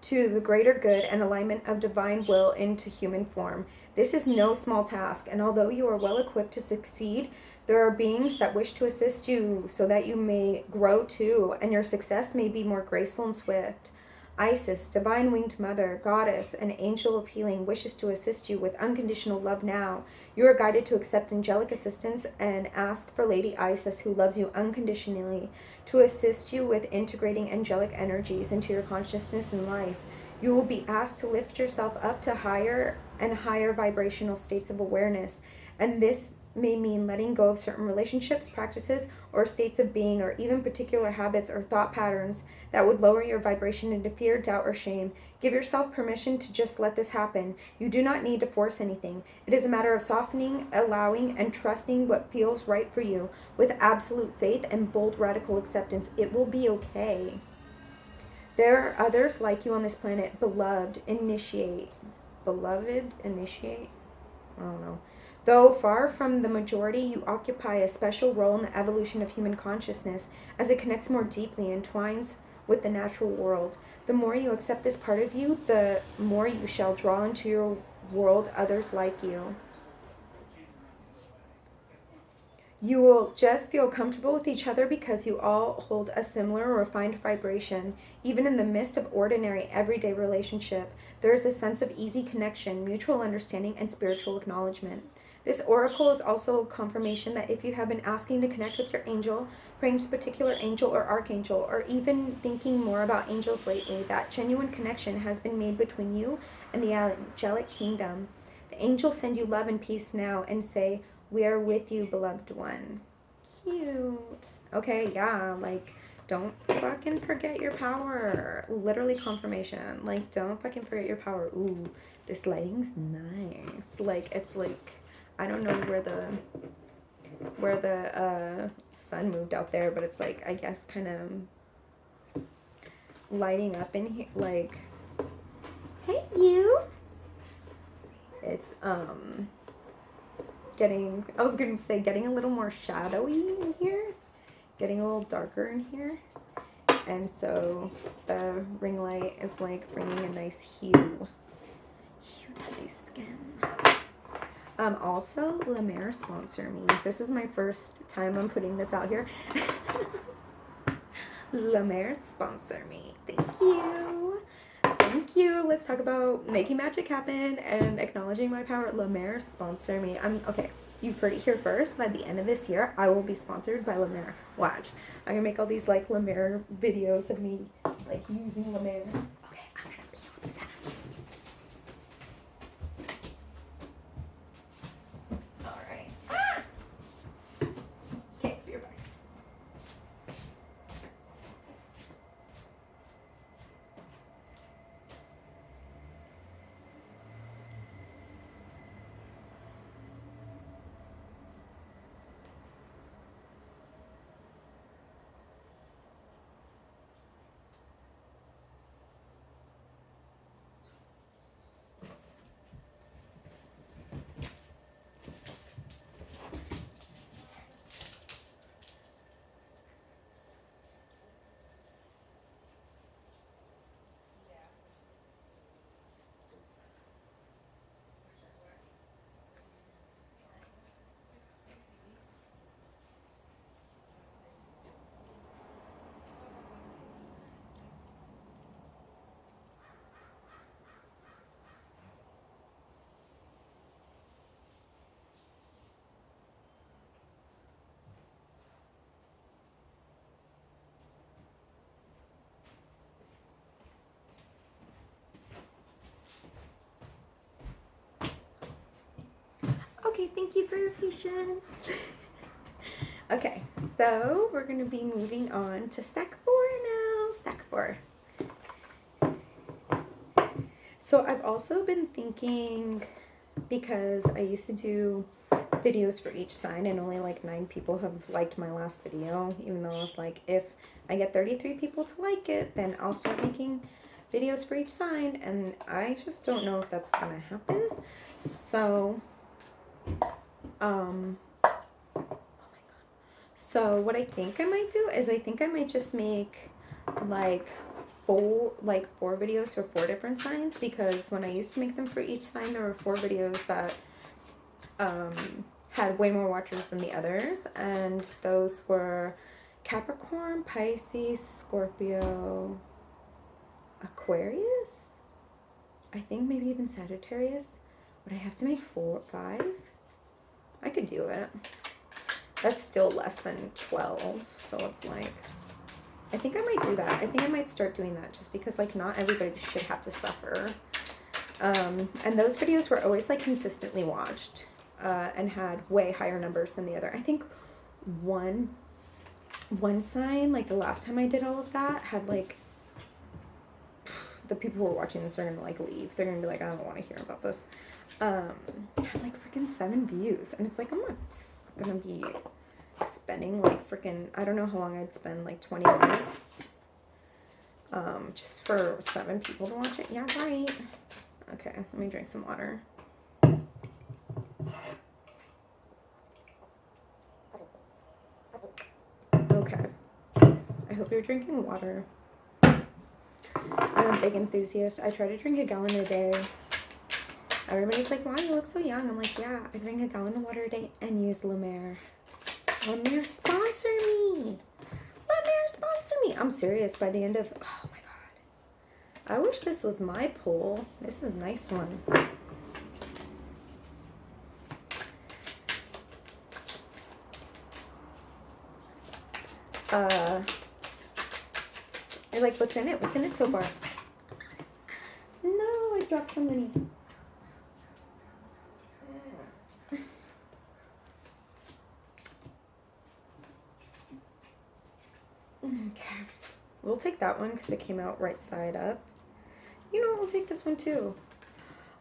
to the greater good and alignment of divine will into human form. This is no small task, and although you are well equipped to succeed, there are beings that wish to assist you so that you may grow too, and your success may be more graceful and swift. Isis, divine winged mother, goddess, and angel of healing, wishes to assist you with unconditional love now. You are guided to accept angelic assistance and ask for Lady Isis, who loves you unconditionally, to assist you with integrating angelic energies into your consciousness and life. You will be asked to lift yourself up to higher and higher vibrational states of awareness, and this may mean letting go of certain relationships, practices, or states of being, or even particular habits or thought patterns that would lower your vibration into fear, doubt, or shame. Give yourself permission to just let this happen. You do not need to force anything. It is a matter of softening, allowing, and trusting what feels right for you with absolute faith and bold, radical acceptance. It will be okay. There are others like you on this planet. Beloved, initiate. beloved initiate. I don't know. Though far from the majority, you occupy a special role in the evolution of human consciousness as it connects more deeply and entwines with the natural world. The more you accept this part of you, the more you shall draw into your world others like you. You will just feel comfortable with each other because you all hold a similar refined vibration. Even in the midst of ordinary, everyday relationship, there is a sense of easy connection, mutual understanding, and spiritual acknowledgement. This oracle is also confirmation that if you have been asking to connect with your angel, praying to a particular angel or archangel, or even thinking more about angels lately, that genuine connection has been made between you and the angelic kingdom. The angels send you love and peace now and say, "We are with you, beloved one." Cute. Okay, yeah, like, don't fucking forget your power. Literally confirmation. Like, don't fucking forget your power. Ooh, this lighting's nice. Like, it's like, I don't know where the sun moved out there, but it's like, I guess, kind of lighting up in here. Like, hey, you. It's, getting, I was going to say getting a little more shadowy in here, getting a little darker in here, and so the ring light is like bringing a nice hue to my skin. Also, La Mer sponsor me. This is my first time I'm putting this out here. La Mer sponsor me. Thank you. Thank you. Let's talk about making magic happen and acknowledging my power. La Mer sponsor me. Okay. You've heard it here first. By the end of this year, I will be sponsored by La Mer. Watch. I'm gonna make all these like La Mer videos of me like using La Mer. Okay, I'm gonna be on that. All right. Okay, be right back. Okay, thank you for your patience. Okay, so we're going to be moving on to stack 4 now. Stack 4. So I've also been thinking, because I used to do videos for each sign and only like 9 people have liked my last video, even though I was like, if I get 33 people to like it, then I'll start making videos for each sign, and I just don't know if that's going to happen. So oh my god. So what I think I might do is I think I might just make like 4 videos for 4 different signs, because when I used to make them for each sign, there were 4 videos that had way more watchers than the others, and those were Capricorn, Pisces, Scorpio, Aquarius, I think maybe even Sagittarius. Would I have to make 5? I could do it. That's still less than 12, so it's like, I think I might do that. I think I might start doing that, just because like not everybody should have to suffer. And those videos were always like consistently watched, and had way higher numbers than the other. I think one sign, like the last time I did all of that, had like, the people who are watching this are gonna like leave. They're gonna be like, I don't want to hear about this. Had like freaking 7 views, and it's like, I'm not gonna be spending like freaking, I don't know how long I'd spend, like 20 minutes just for 7 people to watch it. Yeah, right. Okay, let me drink some water. Okay. I hope you're drinking water. I'm a big enthusiast. I try to drink a gallon a day. Everybody's like, wow, you look so young. I'm like, yeah, I drink a gallon of water a day and use Lumiere. Lumiere, sponsor me. Lumiere, sponsor me. I'm serious. By the end of, oh my God. I wish this was my pool. This is a nice one. You're like, what's in it? What's in it so far? No, I dropped so many. Okay. We'll take that one because it came out right side up. You know, we'll take this one too.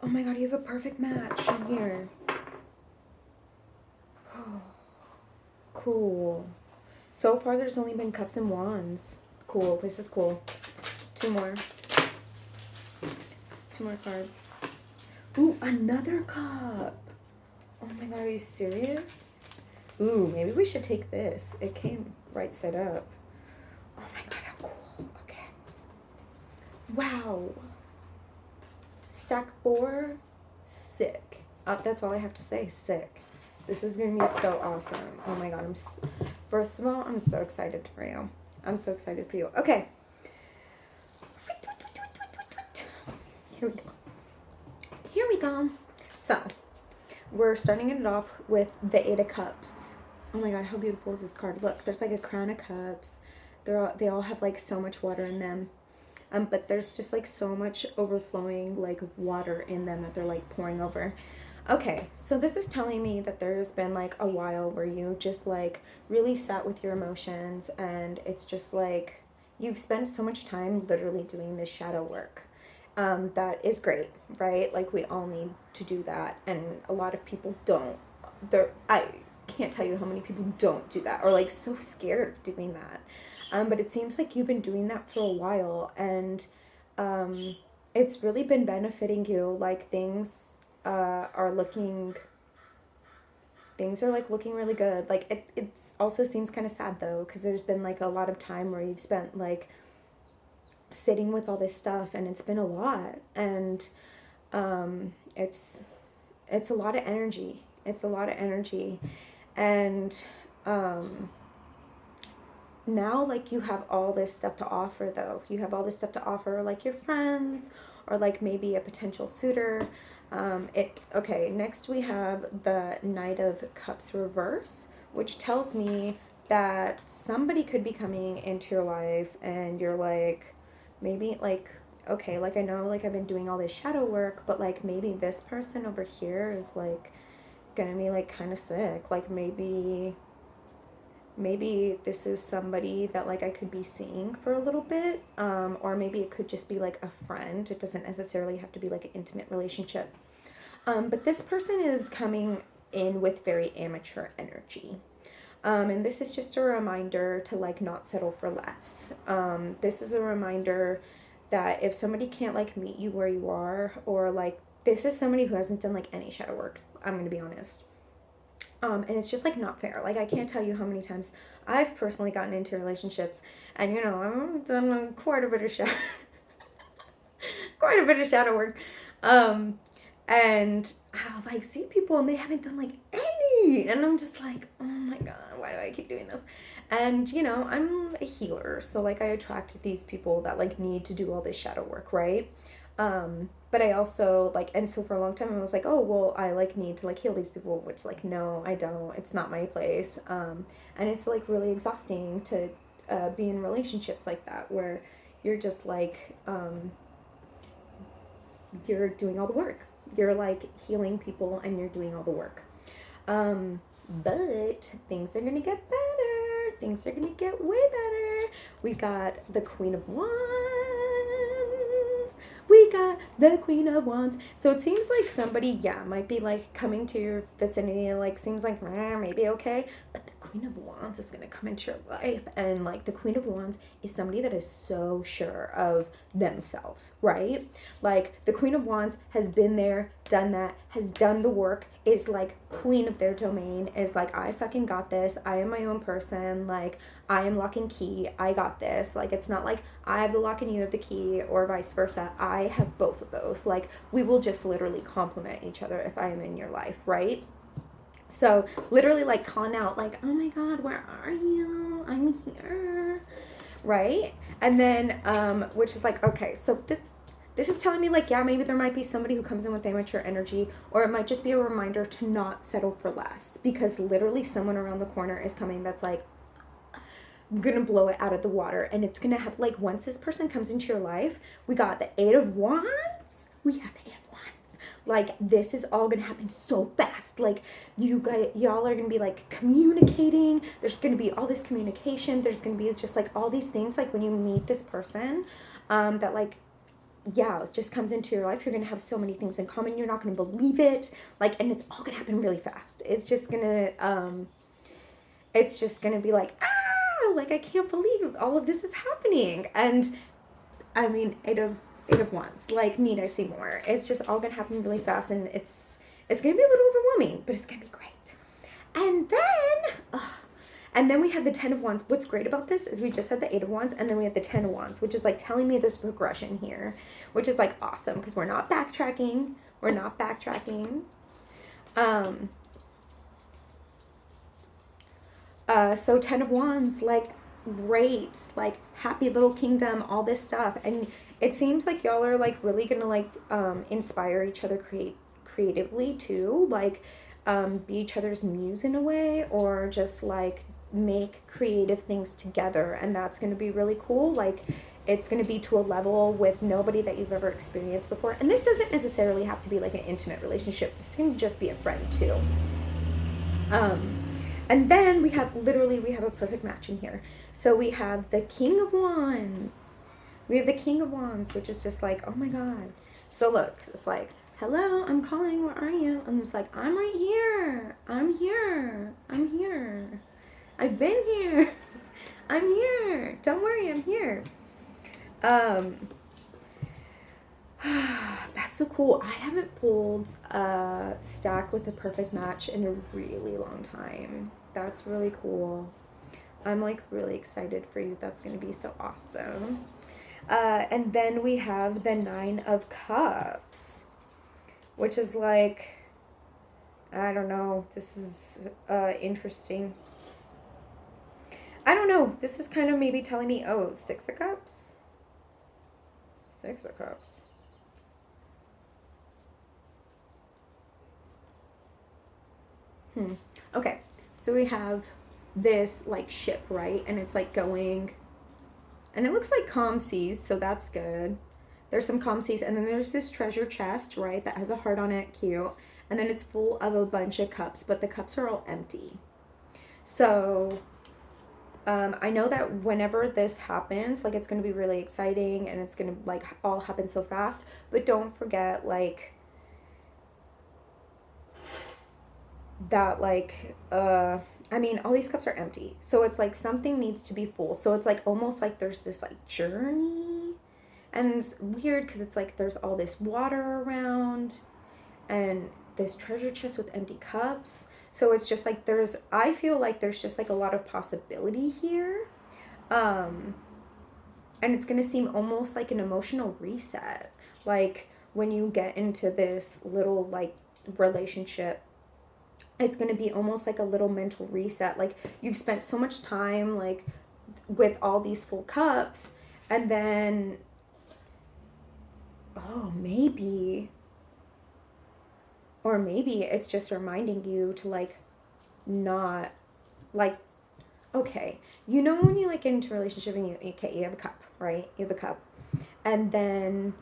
Oh my God, you have a perfect match in here. Oh, cool. So far, there's only been cups and wands. Cool. This is cool. Two more. Two more cards. Ooh, another cup. Oh my God, are you serious? Ooh, maybe we should take this. It came right side up. Oh my God, how cool. Okay. Wow. Stack 4. Sick. That's all I have to say. Sick. This is going to be so awesome. Oh my God. First of all, I'm so excited for you. I'm so excited for you. Okay. Here we go. Here we go. So, we're starting it off with the 8 of Cups. Oh my God, how beautiful is this card? Look, there's like a crown of cups. They all have like so much water in them. But there's just like so much overflowing like water in them that they're like pouring over. Okay, so this is telling me that there's been like a while where you just like really sat with your emotions, and it's just like you've spent so much time literally doing this shadow work. That is great, right? Like we all need to do that, and a lot of people don't. I can't tell you how many people don't do that, or like so scared of doing that. But it seems like you've been doing that for a while, and it's really been benefiting you. Like things are looking really good. Like it also seems kind of sad though, because there's been like a lot of time where you've spent like sitting with all this stuff, and it's been a lot, and it's a lot of energy. It's a lot of energy, and now like you have all this stuff to offer though. You have all this stuff to offer, like your friends, or like maybe a potential suitor. Okay, next we have the Knight of Cups reverse, which tells me that somebody could be coming into your life, and you're like, maybe like, okay, like I know like I've been doing all this shadow work, but like maybe this person over here is like gonna be like kind of sick. Like maybe this is somebody that like I could be seeing for a little bit, or maybe it could just be like a friend. It doesn't necessarily have to be like an intimate relationship. But this person is coming in with very amateur energy. And this is just a reminder to like not settle for less. This is a reminder that if somebody can't like meet you where you are, or like this is somebody who hasn't done like any shadow work, I'm gonna be honest. And it's just like not fair. Like I can't tell you how many times I've personally gotten into relationships, and you know I've done quite a bit of shadow work, and I'll like see people and they haven't done like any, and I'm just like, oh my God, why do I keep doing this? And you know I'm a healer, so like I attract these people that like need to do all this shadow work, right? But I also like, and so for a long time I was like, oh well, I like need to like heal these people, which like no I don't, it's not my place. And it's like really exhausting to be in relationships like that where you're just like you're doing all the work, you're like healing people and you're doing all the work. But things are gonna get better, things are gonna get way better. We got the Queen of Wands, we got the Queen of Wands. So it seems like somebody, yeah, might be like coming to your vicinity, like seems like maybe okay, but the Queen Queen of Wands is going to come into your life. And like the Queen of Wands is somebody that is so sure of themselves, right? Like the Queen of Wands has been there, done that, has done the work, is like queen of their domain, is like, I fucking got this. I am my own person. Like I am lock and key. I got this. Like it's not like I have the lock and you have the key or vice versa. I have both of those. Like we will just literally complement each other if I am in your life, right? So literally like calling out like, oh my God, where are you? I'm here, right? And then, which is like, okay, so this is telling me like, yeah, maybe there might be somebody who comes in with immature energy, or it might just be a reminder to not settle for less, because literally someone around the corner is coming that's like, gonna blow it out of the water. And it's gonna have like, once this person comes into your life, we got the 8 of Wands, we have the 8 of Wands. Like this is all gonna happen so fast. Like y'all are gonna be like communicating. There's gonna be all this communication. There's gonna be just like all these things. Like when you meet this person, that like, yeah, just comes into your life. You're gonna have so many things in common. You're not gonna believe it. Like, and it's all gonna happen really fast. It's just gonna be like, like I can't believe all of this is happening. And I mean, Eight of Wands, like need I see more? It's just all gonna happen really fast, and it's gonna be a little overwhelming, but it's gonna be great. And then we had the 10 of Wands. What's great about this is we just had the 8 of Wands, and then we had the 10 of Wands, which is like telling me this progression here, which is like awesome, because we're not backtracking. So 10 of Wands, like great, like happy little kingdom, all this stuff. And it seems like y'all are like really gonna like inspire each other creatively too, like be each other's muse in a way, or just like make creative things together. And that's gonna be really cool. Like it's gonna be to a level with nobody that you've ever experienced before. And this doesn't necessarily have to be like an intimate relationship. This can just be a friend too. And then we have a perfect match in here. So we have the King of Wands. We have the King of Wands, which is just like, oh my God. So look, it's like, hello, I'm calling, where are you? And it's like, I'm right here. I'm here. I've been here. I'm here. Don't worry, I'm here. That's so cool. I haven't pulled a stack with a perfect match in a really long time. That's really cool. I'm like really excited for you. That's going to be so awesome. And then we have the 9 of Cups, which is like, I don't know. This is interesting. I don't know. This is kind of maybe telling me, oh, 6 of Cups? 6 of Cups. Okay, so we have this like ship, right? And it's like going, and it looks like calm seas, so that's good. There's some calm seas, and then there's this treasure chest, right, that has a heart on it, cute. And then it's full of a bunch of cups, but the cups are all empty. So I know that whenever this happens, like it's going to be really exciting, and it's going to like all happen so fast. But don't forget, like, that like I mean, all these cups are empty, so it's like something needs to be full. So it's like almost like there's this like journey, and it's weird because it's like there's all this water around and this treasure chest with empty cups. So it's just like I feel like there's just like a lot of possibility here, and it's gonna seem almost like an emotional reset, like when you get into this little like relationship. It's going to be almost like a little mental reset. Like you've spent so much time like with all these full cups, and then, oh, maybe it's just reminding you to like not like, okay, you know, when you like get into a relationship and you have a cup, right? You have a cup, and then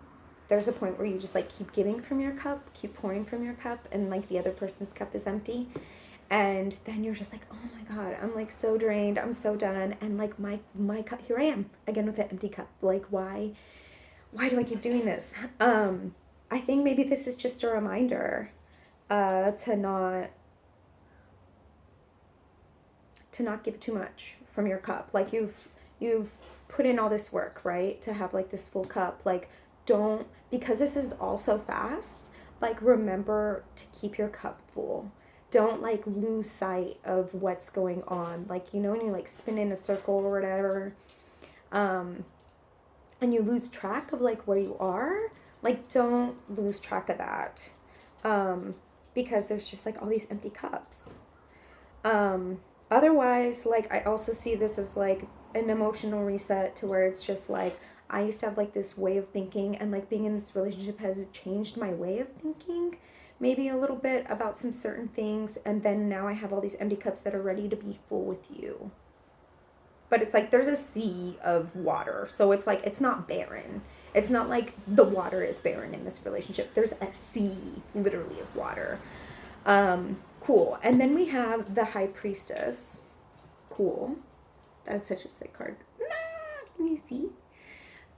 there's a point where you just like keep giving from your cup, keep pouring from your cup, and like the other person's cup is empty. And then you're just like, oh my God, I'm like so drained, I'm so done. And like my cup, here I am again with an empty cup. Like, why do I keep doing this? I think maybe this is just a reminder to to not give too much from your cup. Like you've put in all this work, right, to have like this full cup. Like don't, because this is all so fast, like remember to keep your cup full. Don't like lose sight of what's going on. Like, you know, when you like spin in a circle or whatever, and you lose track of like where you are, like don't lose track of that. Because there's just like all these empty cups. Otherwise, like I also see this as like an emotional reset, to where it's just like I used to have like this way of thinking, and like being in this relationship has changed my way of thinking maybe a little bit about some certain things, and then now I have all these empty cups that are ready to be full with you. But it's like there's a sea of water, so it's like it's not barren. It's not like the water is barren in this relationship. There's a sea literally of water. Cool. And then we have the High Priestess. Cool. That's such a sick card. Can you see?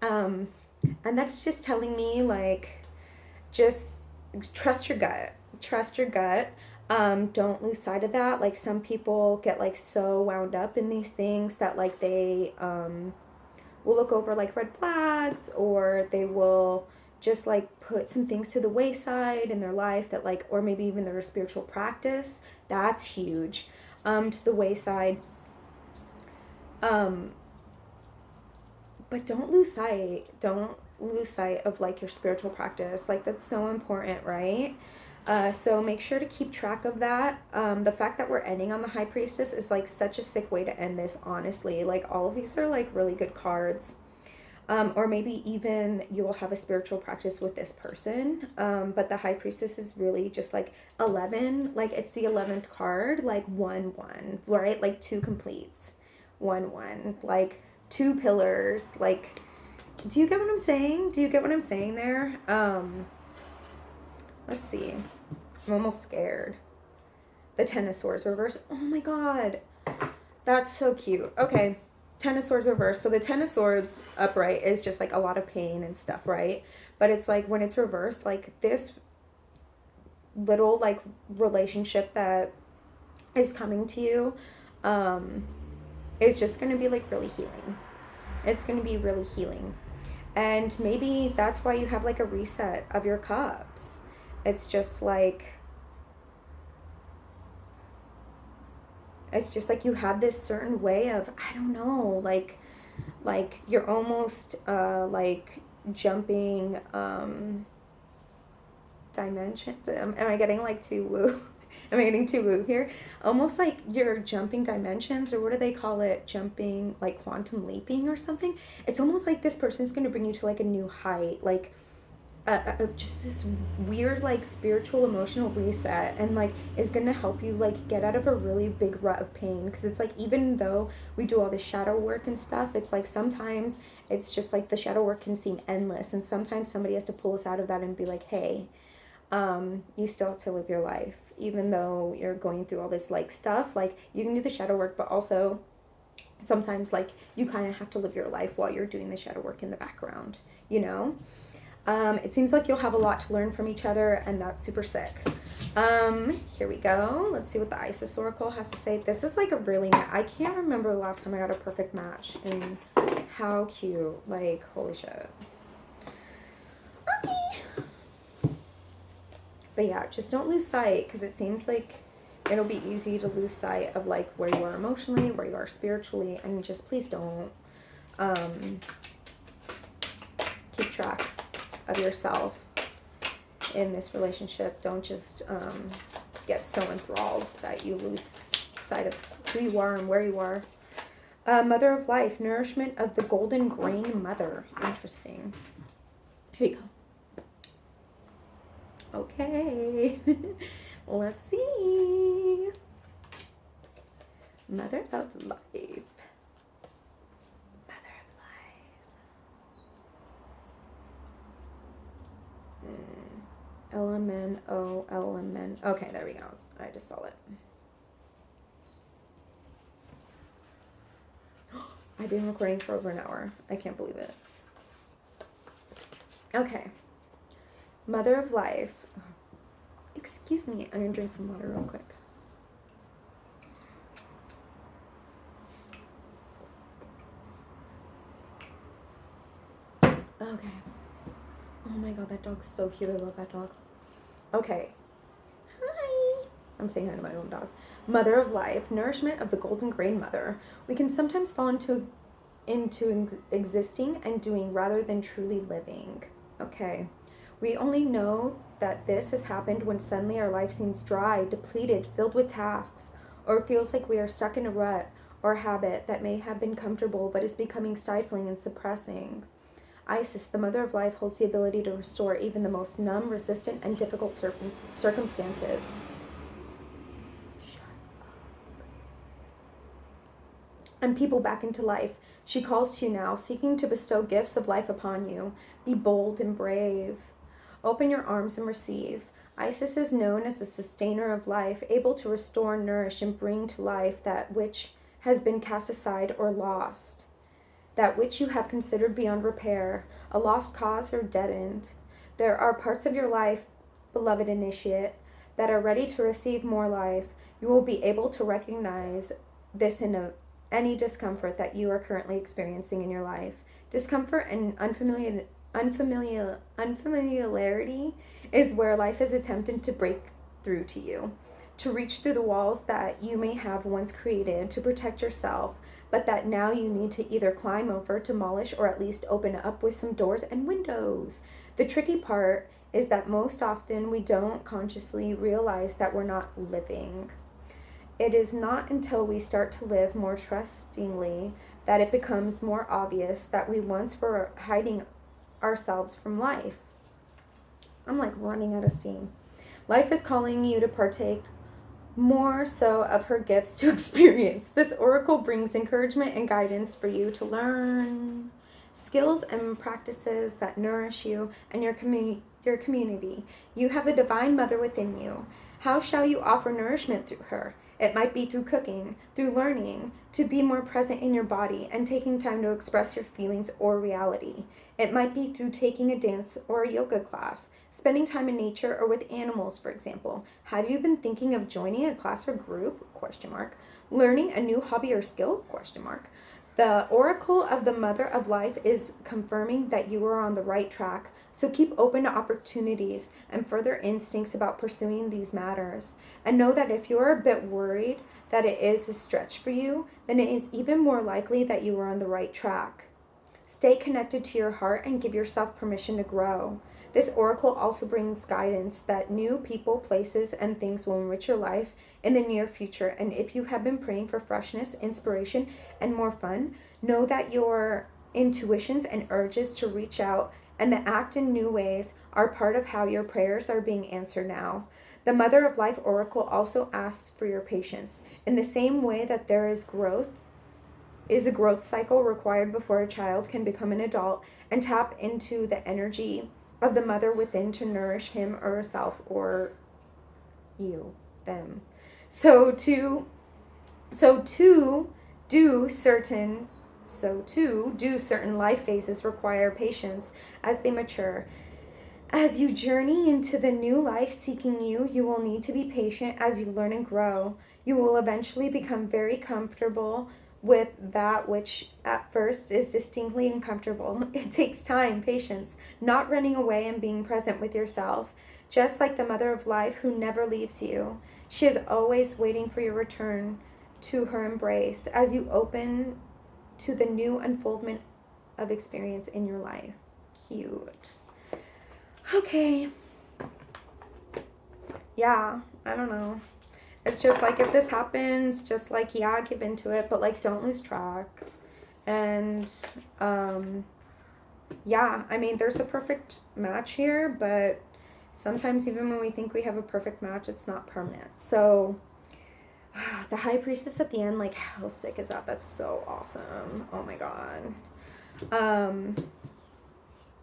And that's just telling me like just trust your gut. Trust your gut. Don't lose sight of that. Like some people get like so wound up in these things that like they will look over like red flags, or they will just like put some things to the wayside in their life that like, or maybe even their spiritual practice. That's huge. To the wayside. But don't lose sight. Don't lose sight of like your spiritual practice. Like that's so important, right? So make sure to keep track of that. The fact that we're ending on the High Priestess is like such a sick way to end this, honestly. Like all of these are like really good cards. Or maybe even you'll have a spiritual practice with this person. But the High Priestess is really just like 11. Like it's the 11th card, like 1-1, right? Like 2 completes. 1-1. Like 2 pillars. Like, do you get what I'm saying? Do you get what I'm saying there? Let's see. I'm almost scared. The Ten of Swords reverse. Oh my god. That's so cute. Okay. Ten of Swords reverse. So the Ten of Swords upright is just like a lot of pain and stuff, right? But it's like when it's reversed, like this little like relationship that is coming to you is just going to be like really healing. It's going to be really healing. And maybe that's why you have like a reset of your cups. It's just like you had this certain way of, I don't know, like you're almost like jumping dimensions. Am I getting like too woo? Am I getting too woo here? Almost like you're jumping dimensions, or what do they call it? Jumping, like quantum leaping or something. It's almost like this person's going to bring you to like a new height, like just this weird like spiritual emotional reset, and like is gonna help you like get out of a really big rut of pain. Because it's like, even though we do all this shadow work and stuff, it's like sometimes it's just like the shadow work can seem endless, and sometimes somebody has to pull us out of that and be like, hey, you still have to live your life even though you're going through all this like stuff. Like you can do the shadow work, but also sometimes like you kind of have to live your life while you're doing the shadow work in the background, you know. It seems like you'll have a lot to learn from each other, and that's super sick. Here we go. Let's see what the Isis Oracle has to say. This is like a really, I can't remember the last time I got a perfect match, and how cute. Like, holy shit. Okay. But yeah, just don't lose sight, because it seems like it'll be easy to lose sight of like where you are emotionally, where you are spiritually, and just please don't keep track of yourself in this relationship. Don't just get so enthralled that you lose sight of who you are and where you are. Mother of Life, nourishment of the golden grain mother. Interesting. Here you go. Okay. Let's see. Mother of Life. LMN. Okay, there we go. I just saw it. I've been recording for over an hour. I can't believe it. Okay. Mother of Life. Excuse me. I'm going to drink some water real quick. Okay. Oh my god, that dog's so cute. I love that dog. Okay. Hi. I'm saying hi to my own dog. Mother of life, nourishment of the golden grain mother. We can sometimes fall into existing and doing rather than truly living. Okay. We only know that this has happened when suddenly our life seems dry, depleted, filled with tasks, or feels like we are stuck in a rut or habit that may have been comfortable but is becoming stifling and suppressing. Isis, the mother of life, holds the ability to restore even the most numb, resistant, and difficult circumstances. And people back into life. She calls to you now, seeking to bestow gifts of life upon you. Be bold and brave. Open your arms and receive. Isis is known as the sustainer of life, able to restore, nourish, and bring to life that which has been cast aside or lost. That which you have considered beyond repair, a lost cause or dead end. There are parts of your life, beloved initiate, that are ready to receive more life. You will be able to recognize this in any discomfort that you are currently experiencing in your life. Discomfort and unfamiliarity is where life is attempting to break through to you, to reach through the walls that you may have once created to protect yourself, but that now you need to either climb over, demolish, or at least open up with some doors and windows. The tricky part is that most often we don't consciously realize that we're not living. It is not until we start to live more trustingly that it becomes more obvious that we once were hiding ourselves from life. I'm like running out of steam. Life is calling you to partake more so of her gifts to experience. This oracle brings encouragement and guidance for you to learn skills and practices that nourish you and your community. You have the divine mother within you. How shall you offer nourishment through her? It might be through cooking, through learning to be more present in your body and taking time to express your feelings or reality. It might be through taking a dance or a yoga class, spending time in nature or with animals, for example. Have you been thinking of joining a class or group? Learning a new hobby or skill? The oracle of the mother of life is confirming that you are on the right track. So keep open to opportunities and further instincts about pursuing these matters. And know that if you're a bit worried that it is a stretch for you, then it is even more likely that you are on the right track. Stay connected to your heart and give yourself permission to grow. This oracle also brings guidance that new people, places, and things will enrich your life in the near future. And if you have been praying for freshness, inspiration, and more fun, know that your intuitions and urges to reach out and to act in new ways are part of how your prayers are being answered now. The Mother of Life Oracle also asks for your patience. In the same way that there is a growth cycle required before a child can become an adult and tap into the energy of the mother within to nourish him or herself or them. So too do certain life phases require patience as they mature. As you journey into the new life seeking you, you will need to be patient as you learn and grow. You will eventually become very comfortable with that which at first is distinctly uncomfortable. It takes time, patience, not running away and being present with yourself. Just like the Mother of Life who never leaves you, she is always waiting for your return to her embrace as you open to the new unfoldment of experience in your life. Cute. Okay. Yeah, I don't know. It's just like if this happens, just like, yeah, give into it, but like don't lose track. And yeah, I mean, there's a perfect match here, but sometimes even when we think we have a perfect match, it's not permanent. So the High Priestess at the end, like how sick is that? That's so awesome. Oh my god.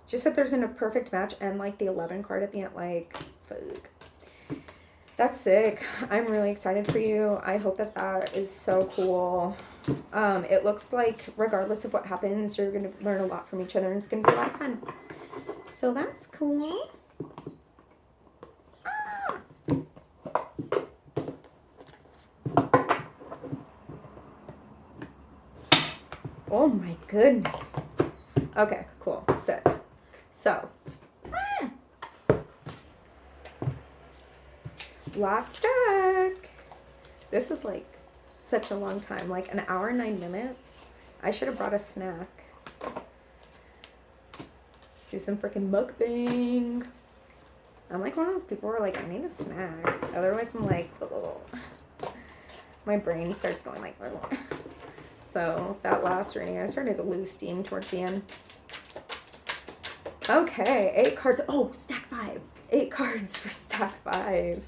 Just that there's a perfect match and like the 11 card at the end, like fuck. That's sick. I'm really excited for you. I hope that is so cool. It looks like regardless of what happens, you're going to learn a lot from each other and it's going to be a lot of fun. So that's cool. Oh my goodness. Okay, cool. Sick. So, last stack. This is like such a long time, like an hour and 9 minutes. I should have brought a snack. Do some freaking mukbang. I'm like one of those people who are like, I need a snack. Otherwise, I'm like, ugh. My brain starts going like, ugh. So that last reading, I started to lose steam towards the end. Okay, 8 cards. Oh, stack 5. 8 cards for stack 5.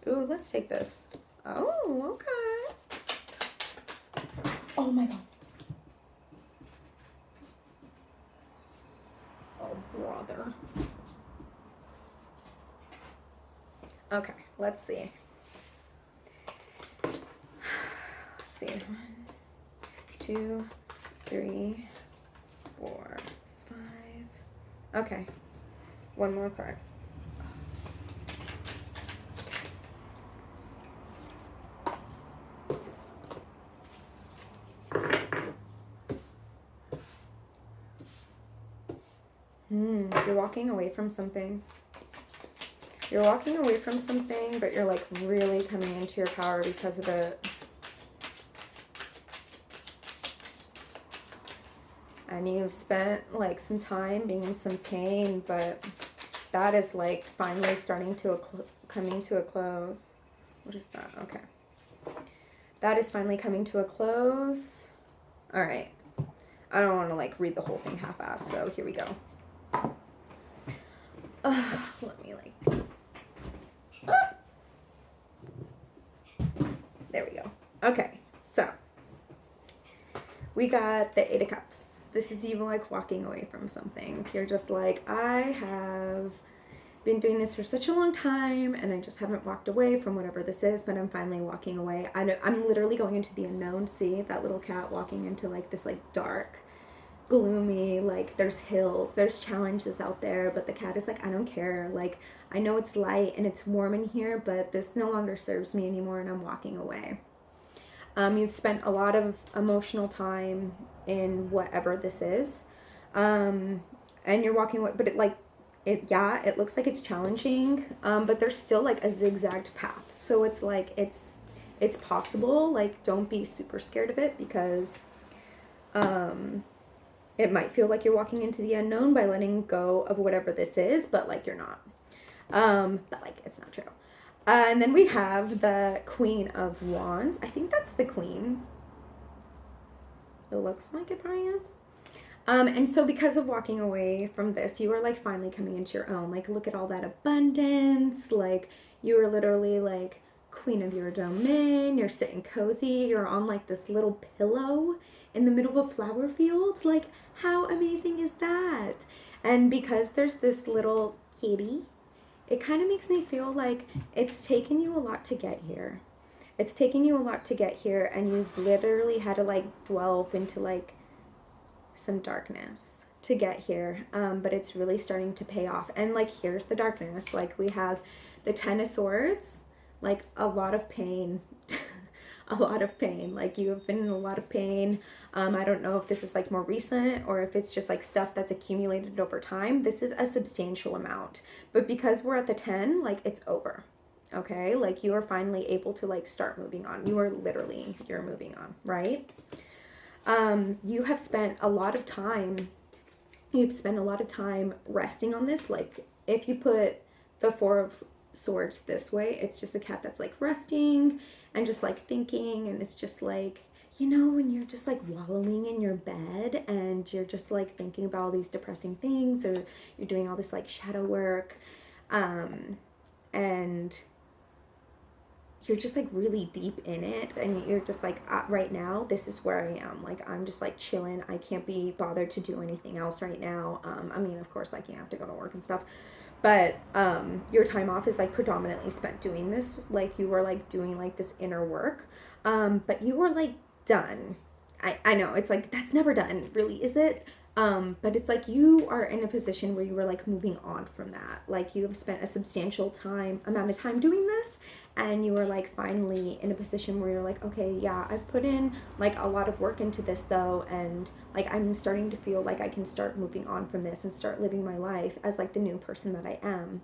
Ooh, let's take this. Oh, okay. Oh my god. Oh, brother. Okay, let's see. Let's see. 1, 2, 3, 4, 5. Okay. One more card. You're walking away from something. You're walking away from something, but you're like really coming into your power because of it. And you've spent like some time being in some pain, but that is like finally starting to coming to a close. What is that? Okay. That is finally coming to a close. All right. I don't want to like read the whole thing half-assed, so here we go. Let me like. There we go. Okay, so we got the 8 of Cups. This is you like walking away from something. You're just like, I have been doing this for such a long time and I just haven't walked away from whatever this is, but I'm finally walking away. I'm literally going into the unknown. See that little cat walking into like this like dark, gloomy, like there's hills, there's challenges out there, but the cat is like, I don't care. Like, I know it's light and it's warm in here, but this no longer serves me anymore and I'm walking away. You've spent a lot of emotional time in whatever this is. And you're walking away, but it looks like it's challenging, but there's still like a zigzagged path. So it's like, it's possible. Like, don't be super scared of it because, it might feel like you're walking into the unknown by letting go of whatever this is, but like you're not. But like it's not true. And then we have the Queen of Wands. I think that's the Queen. It looks like it probably is. And so because of walking away from this, you are like finally coming into your own. Like, look at all that abundance. Like, you are literally like queen of your domain. You're sitting cozy. You're on like this little pillow in the middle of a flower field. Like, how amazing is that? And because there's this little kitty, it kind of makes me feel like it's taken you a lot to get here. It's taken you a lot to get here, and you've literally had to like delve into like some darkness to get here. But it's really starting to pay off. And like, here's the darkness. Like, we have the 10 of Swords, like a lot of pain. A lot of pain. Like, you have been in a lot of pain. I don't know if this is like more recent or if it's just like stuff that's accumulated over time. This is a substantial amount, but because we're at the 10, like, it's over. Okay. Like, you are finally able to like start moving on. You're moving on, right? You have spent a lot of time. You've spent a lot of time resting on this. Like, if you put the 4 of Swords this way, it's just a cat that's like resting and just like thinking, and it's just like, you know, when you're just like wallowing in your bed and you're just like thinking about all these depressing things, or you're doing all this like shadow work, and you're just like really deep in it, and you're just like, right now, this is where I am. Like, I'm just like chilling. I can't be bothered to do anything else right now. I mean, of course, like, you have to go to work and stuff, but your time off is like predominantly spent doing this. Like, you were like doing like this inner work, but you were like done. I know it's like, that's never done, really, is it? But it's like you are in a position where you were like moving on from that. Like, you have spent a substantial amount of time doing this, and you are like finally in a position where you're like, okay, yeah, I've put in like a lot of work into this though, and like I'm starting to feel like I can start moving on from this and start living my life as like the new person that I am.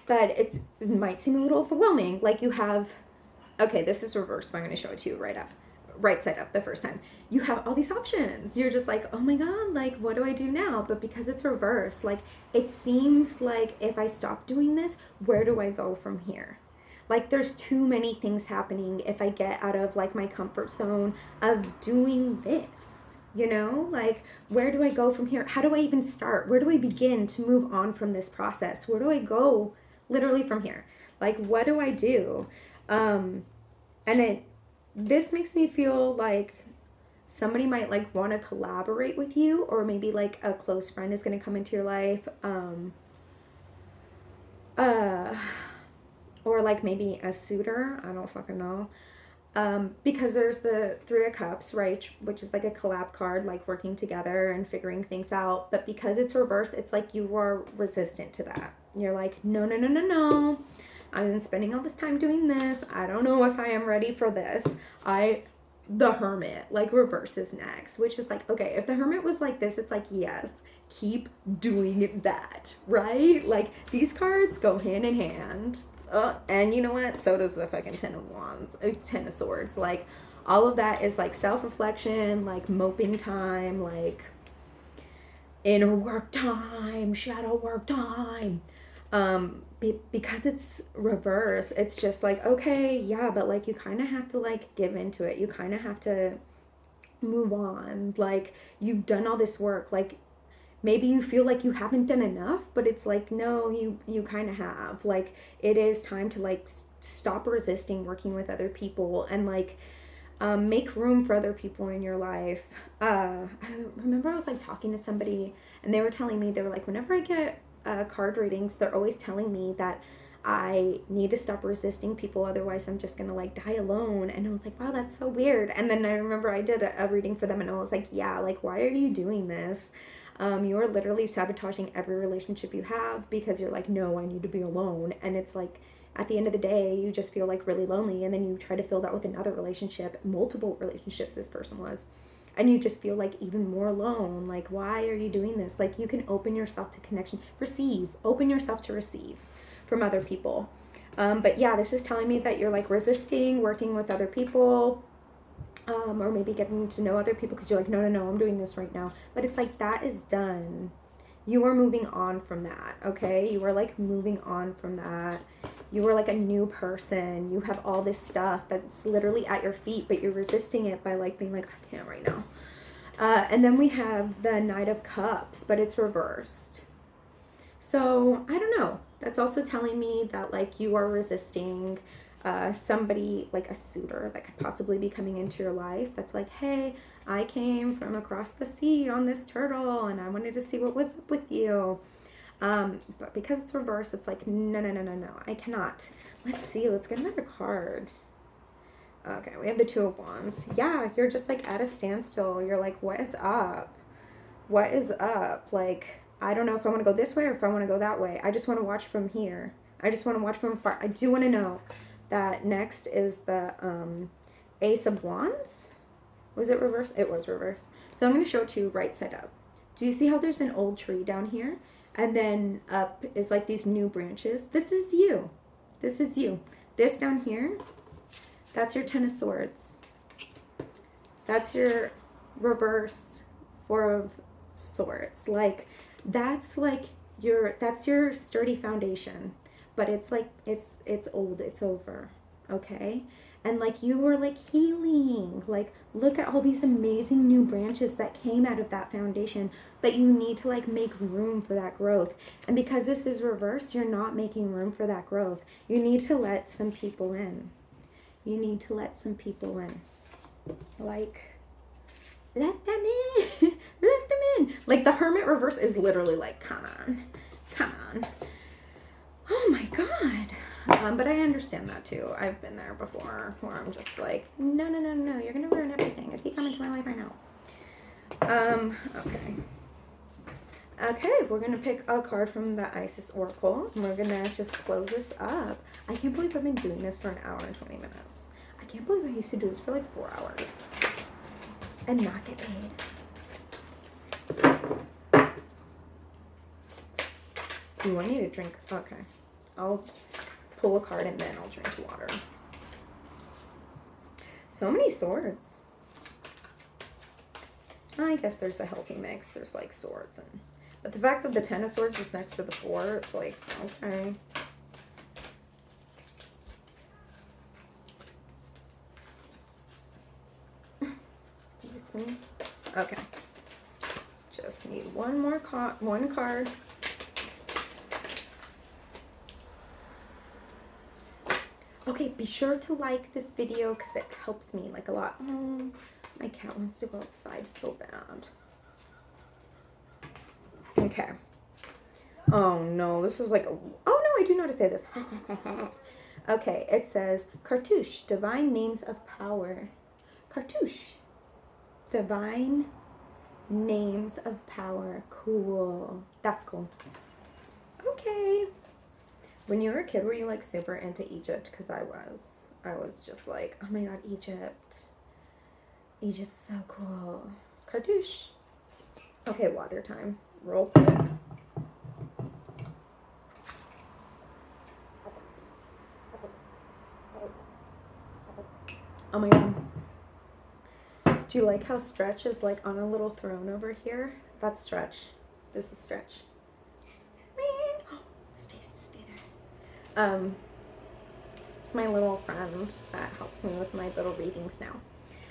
But it might seem a little overwhelming. Like you have, okay, this is reversed, but I'm going to show it to you right side up the first time. You have all these options. You're just like, oh my God, like, what do I do now? But because it's reversed, like, it seems like if I stop doing this, where do I go from here? Like, there's too many things happening if I get out of, like, my comfort zone of doing this. You know, like, where do I go from here? How do I even start? Where do I begin to move on from this process? Where do I go literally from here? Like, what do I do? And this makes me feel like somebody might like want to collaborate with you, or maybe like a close friend is going to come into your life. Or like maybe a suitor. I don't fucking know. Because there's the Three of Cups, right? Which is like a collab card, like working together and figuring things out. But because it's reversed, it's like you are resistant to that. You're like, no, no, no, no, no. I've been spending all this time doing this. I don't know if I am ready for this. The Hermit, like reverses next, which is like, okay, if the Hermit was like this, it's like, yes, keep doing that, right? Like these cards go hand in hand. And you know what? So does the fucking Ten of Wands, Ten of Swords. Like all of that is like self-reflection, like moping time, like inner work time, shadow work time. Because it's reverse, it's just like, okay, yeah, but like you kind of have to like give into it. You kind of have to move on. Like you've done all this work. Like maybe you feel like you haven't done enough, but it's like, no, you kind of have. Like it is time to like stop resisting working with other people and like make room for other people in your life. I remember I was like talking to somebody and they were telling me, they were like, whenever I get card readings, they're always telling me that I need to stop resisting people, otherwise I'm just gonna like die alone. And I was like, wow, that's so weird. And then I remember I did a reading for them and I was like, yeah, like why are you doing this? You're literally sabotaging every relationship you have because you're like, no, I need to be alone. And it's like at the end of the day you just feel like really lonely, and then you try to fill that with another relationship, multiple relationships this person was, and you just feel like even more alone. Like, why are you doing this? Like, you can open yourself to connection, open yourself to receive from other people. But yeah, this is telling me that you're like resisting working with other people, or maybe getting to know other people because you're like, no, I'm doing this right now. But it's like, that is done. You are moving on from that, okay? You are like moving on from that. You are like a new person. You have all this stuff that's literally at your feet, but you're resisting it by like being like, I can't right now. And then we have the Knight of Cups, but it's reversed. So I don't know. That's also telling me that like you are resisting somebody, like a suitor that could possibly be coming into your life. That's like, hey, I came from across the sea on this turtle and I wanted to see what was up with you. But because it's reversed, it's like, no, I cannot. Let's see, let's get another card. Okay, we have the Two of Wands. Yeah, you're just like at a standstill. You're like, what is up? What is up? Like, I don't know if I want to go this way or if I want to go that way. I just want to watch from here. I just want to watch from afar. I do want to know that next is the Ace of Wands. Was it reversed? It was reversed. So I'm going to show it to you right side up. Do you see how there's an old tree down here? And then up is like these new branches. This is you. This is you. This down here, that's your Ten of Swords. That's your reverse Four of Swords. Like, that's your sturdy foundation. But it's like, it's old, it's over. Okay? And like you were like healing, like look at all these amazing new branches that came out of that foundation, but you need to like make room for that growth. And because this is reversed, you're not making room for that growth. You need to let some people in. You need to let some people in. Like, let them in. Let them in. Like the Hermit reverse is literally like, come on. Oh my God. But I understand that too. I've been there before where I'm just like, no, you're going to ruin everything if you come into my life right now. Okay. Okay, we're gonna pick a card from the Isis Oracle, and we're gonna just close this up. I can't believe I've been doing this for an hour and 20 minutes. I can't believe I used to do this for like 4 hours and not get paid. Ooh, I need a drink. Okay, I'll pull a card and then I'll drink water. So many swords. I guess there's a healthy mix. There's like swords and... But the fact that the 10 of swords is next to the 4, it's like, okay. Excuse me. Okay. Just need one more one card. Okay, be sure to like this video because it helps me like a lot. Oh, my cat wants to go outside so bad. Okay. Oh no, this is like a... Oh no, I do know how to say this. Okay, it says, Cartouche, divine names of power. Cartouche, divine names of power. Cool. That's cool. Okay. When you were a kid, were you like super into Egypt? Because I was just like, oh my god, Egypt. Egypt's so cool. Cartouche. Okay, water time. Real quick. Oh my god. Do you like how Stretch is like on a little throne over here? That's Stretch. This is Stretch. Stay there. It's my little friend that helps me with my little readings now.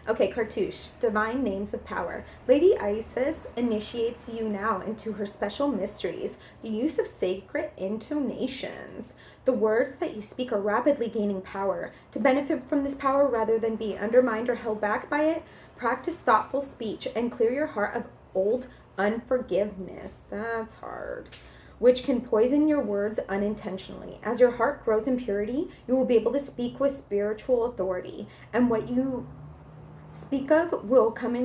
Okay, Cartouche, divine names of power. Lady Isis initiates you now into her special mysteries, the use of sacred intonations. The words that you speak are rapidly gaining power. To benefit from this power rather than be undermined or held back by it, practice thoughtful speech and clear your heart of old unforgiveness. That's hard. Which can poison your words unintentionally. As your heart grows in purity, you will be able to speak with spiritual authority, and what you speak of will come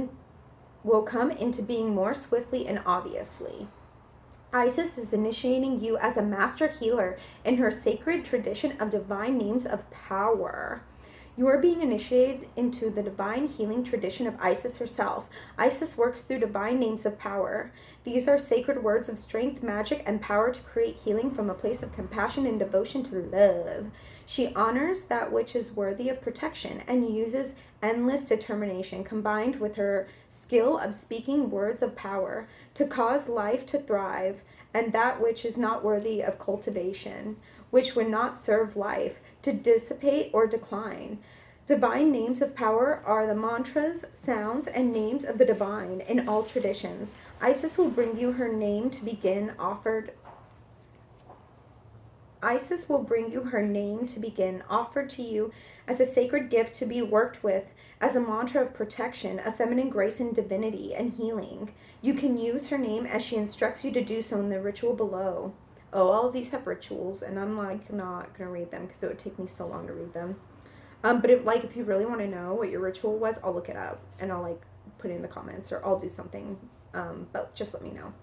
into being more swiftly and obviously. Isis is initiating you as a master healer in her sacred tradition of divine names of power. You are being initiated into the divine healing tradition of Isis herself. Isis works through divine names of power. These are sacred words of strength, magic, and power to create healing from a place of compassion and devotion to love. She honors that which is worthy of protection and uses endless determination combined with her skill of speaking words of power to cause life to thrive, and that which is not worthy of cultivation, which would not serve life, to dissipate or decline. Divine names of power are the mantras, sounds, and names of the divine in all traditions. Isis will bring you her name to begin offered to you as a sacred gift to be worked with, as a mantra of protection, of feminine grace and divinity and healing. You can use her name as she instructs you to do so in the ritual below. Oh, all of these have rituals, and I'm like not gonna read them because it would take me so long to read them. But if you really want to know what your ritual was, I'll look it up and I'll like put it in the comments, or I'll do something. But just let me know.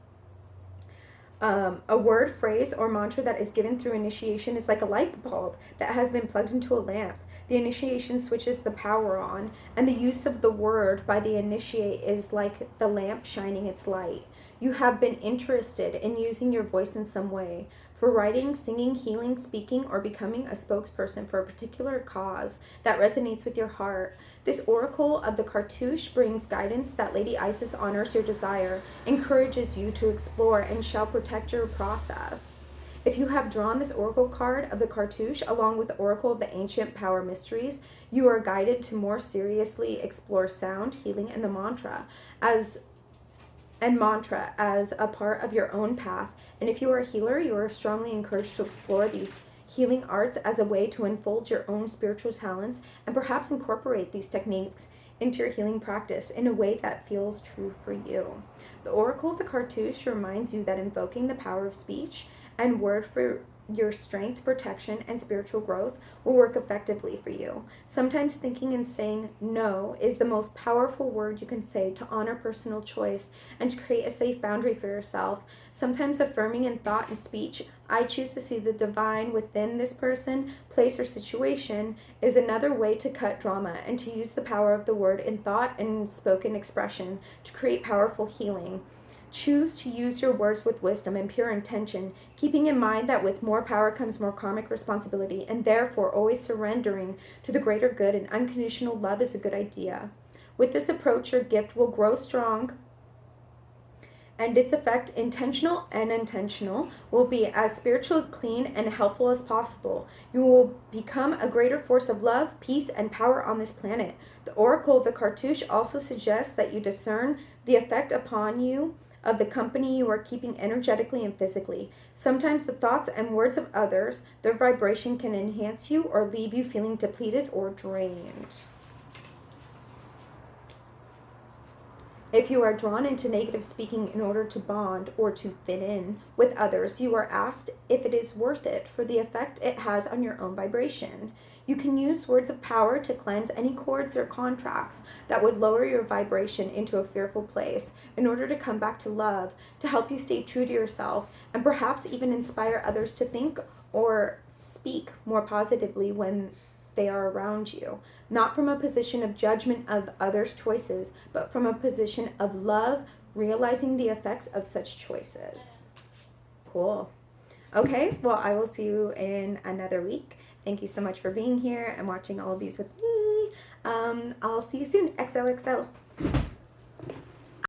A word, phrase, or mantra that is given through initiation is like a light bulb that has been plugged into a lamp. The initiation switches the power on, and the use of the word by the initiate is like the lamp shining its light. You have been interested in using your voice in some way, for writing, singing, healing, speaking, or becoming a spokesperson for a particular cause that resonates with your heart. This oracle of the Cartouche brings guidance that Lady Isis honors your desire, encourages you to explore, and shall protect your process. If you have drawn this oracle card of the Cartouche along with the oracle of the ancient power mysteries, you are guided to more seriously explore sound, healing, and the mantra as a part of your own path. And if you are a healer, you are strongly encouraged to explore these healing arts as a way to unfold your own spiritual talents and perhaps incorporate these techniques into your healing practice in a way that feels true for you. The Oracle of the Cartouche reminds you that invoking the power of speech and your strength, protection, and spiritual growth will work effectively for you. Sometimes thinking and saying no is the most powerful word you can say to honor personal choice and to create a safe boundary for yourself. Sometimes affirming in thought and speech, I choose to see the divine within this person, place, or situation, is another way to cut drama and to use the power of the word in thought and spoken expression to create powerful healing. Choose to use your words with wisdom and pure intention, keeping in mind that with more power comes more karmic responsibility, and therefore always surrendering to the greater good and unconditional love is a good idea. With this approach, your gift will grow strong, and its effect, intentional and intentional, will be as spiritually clean and helpful as possible. You will become a greater force of love, peace, and power on this planet. The Oracle of the Cartouche also suggests that you discern the effect upon you of the company you are keeping energetically and physically. Sometimes the thoughts and words of others, their vibration can enhance you or leave you feeling depleted or drained. If you are drawn into negative speaking in order to bond or to fit in with others, you are asked if it is worth it for the effect it has on your own vibration. You can use words of power to cleanse any cords or contracts that would lower your vibration into a fearful place in order to come back to love, to help you stay true to yourself, and perhaps even inspire others to think or speak more positively when they are around you. Not from a position of judgment of others' choices, but from a position of love, realizing the effects of such choices. Cool. Okay, well, I will see you in another week. Thank you so much for being here and watching all of these with me. I'll see you soon. XOXO.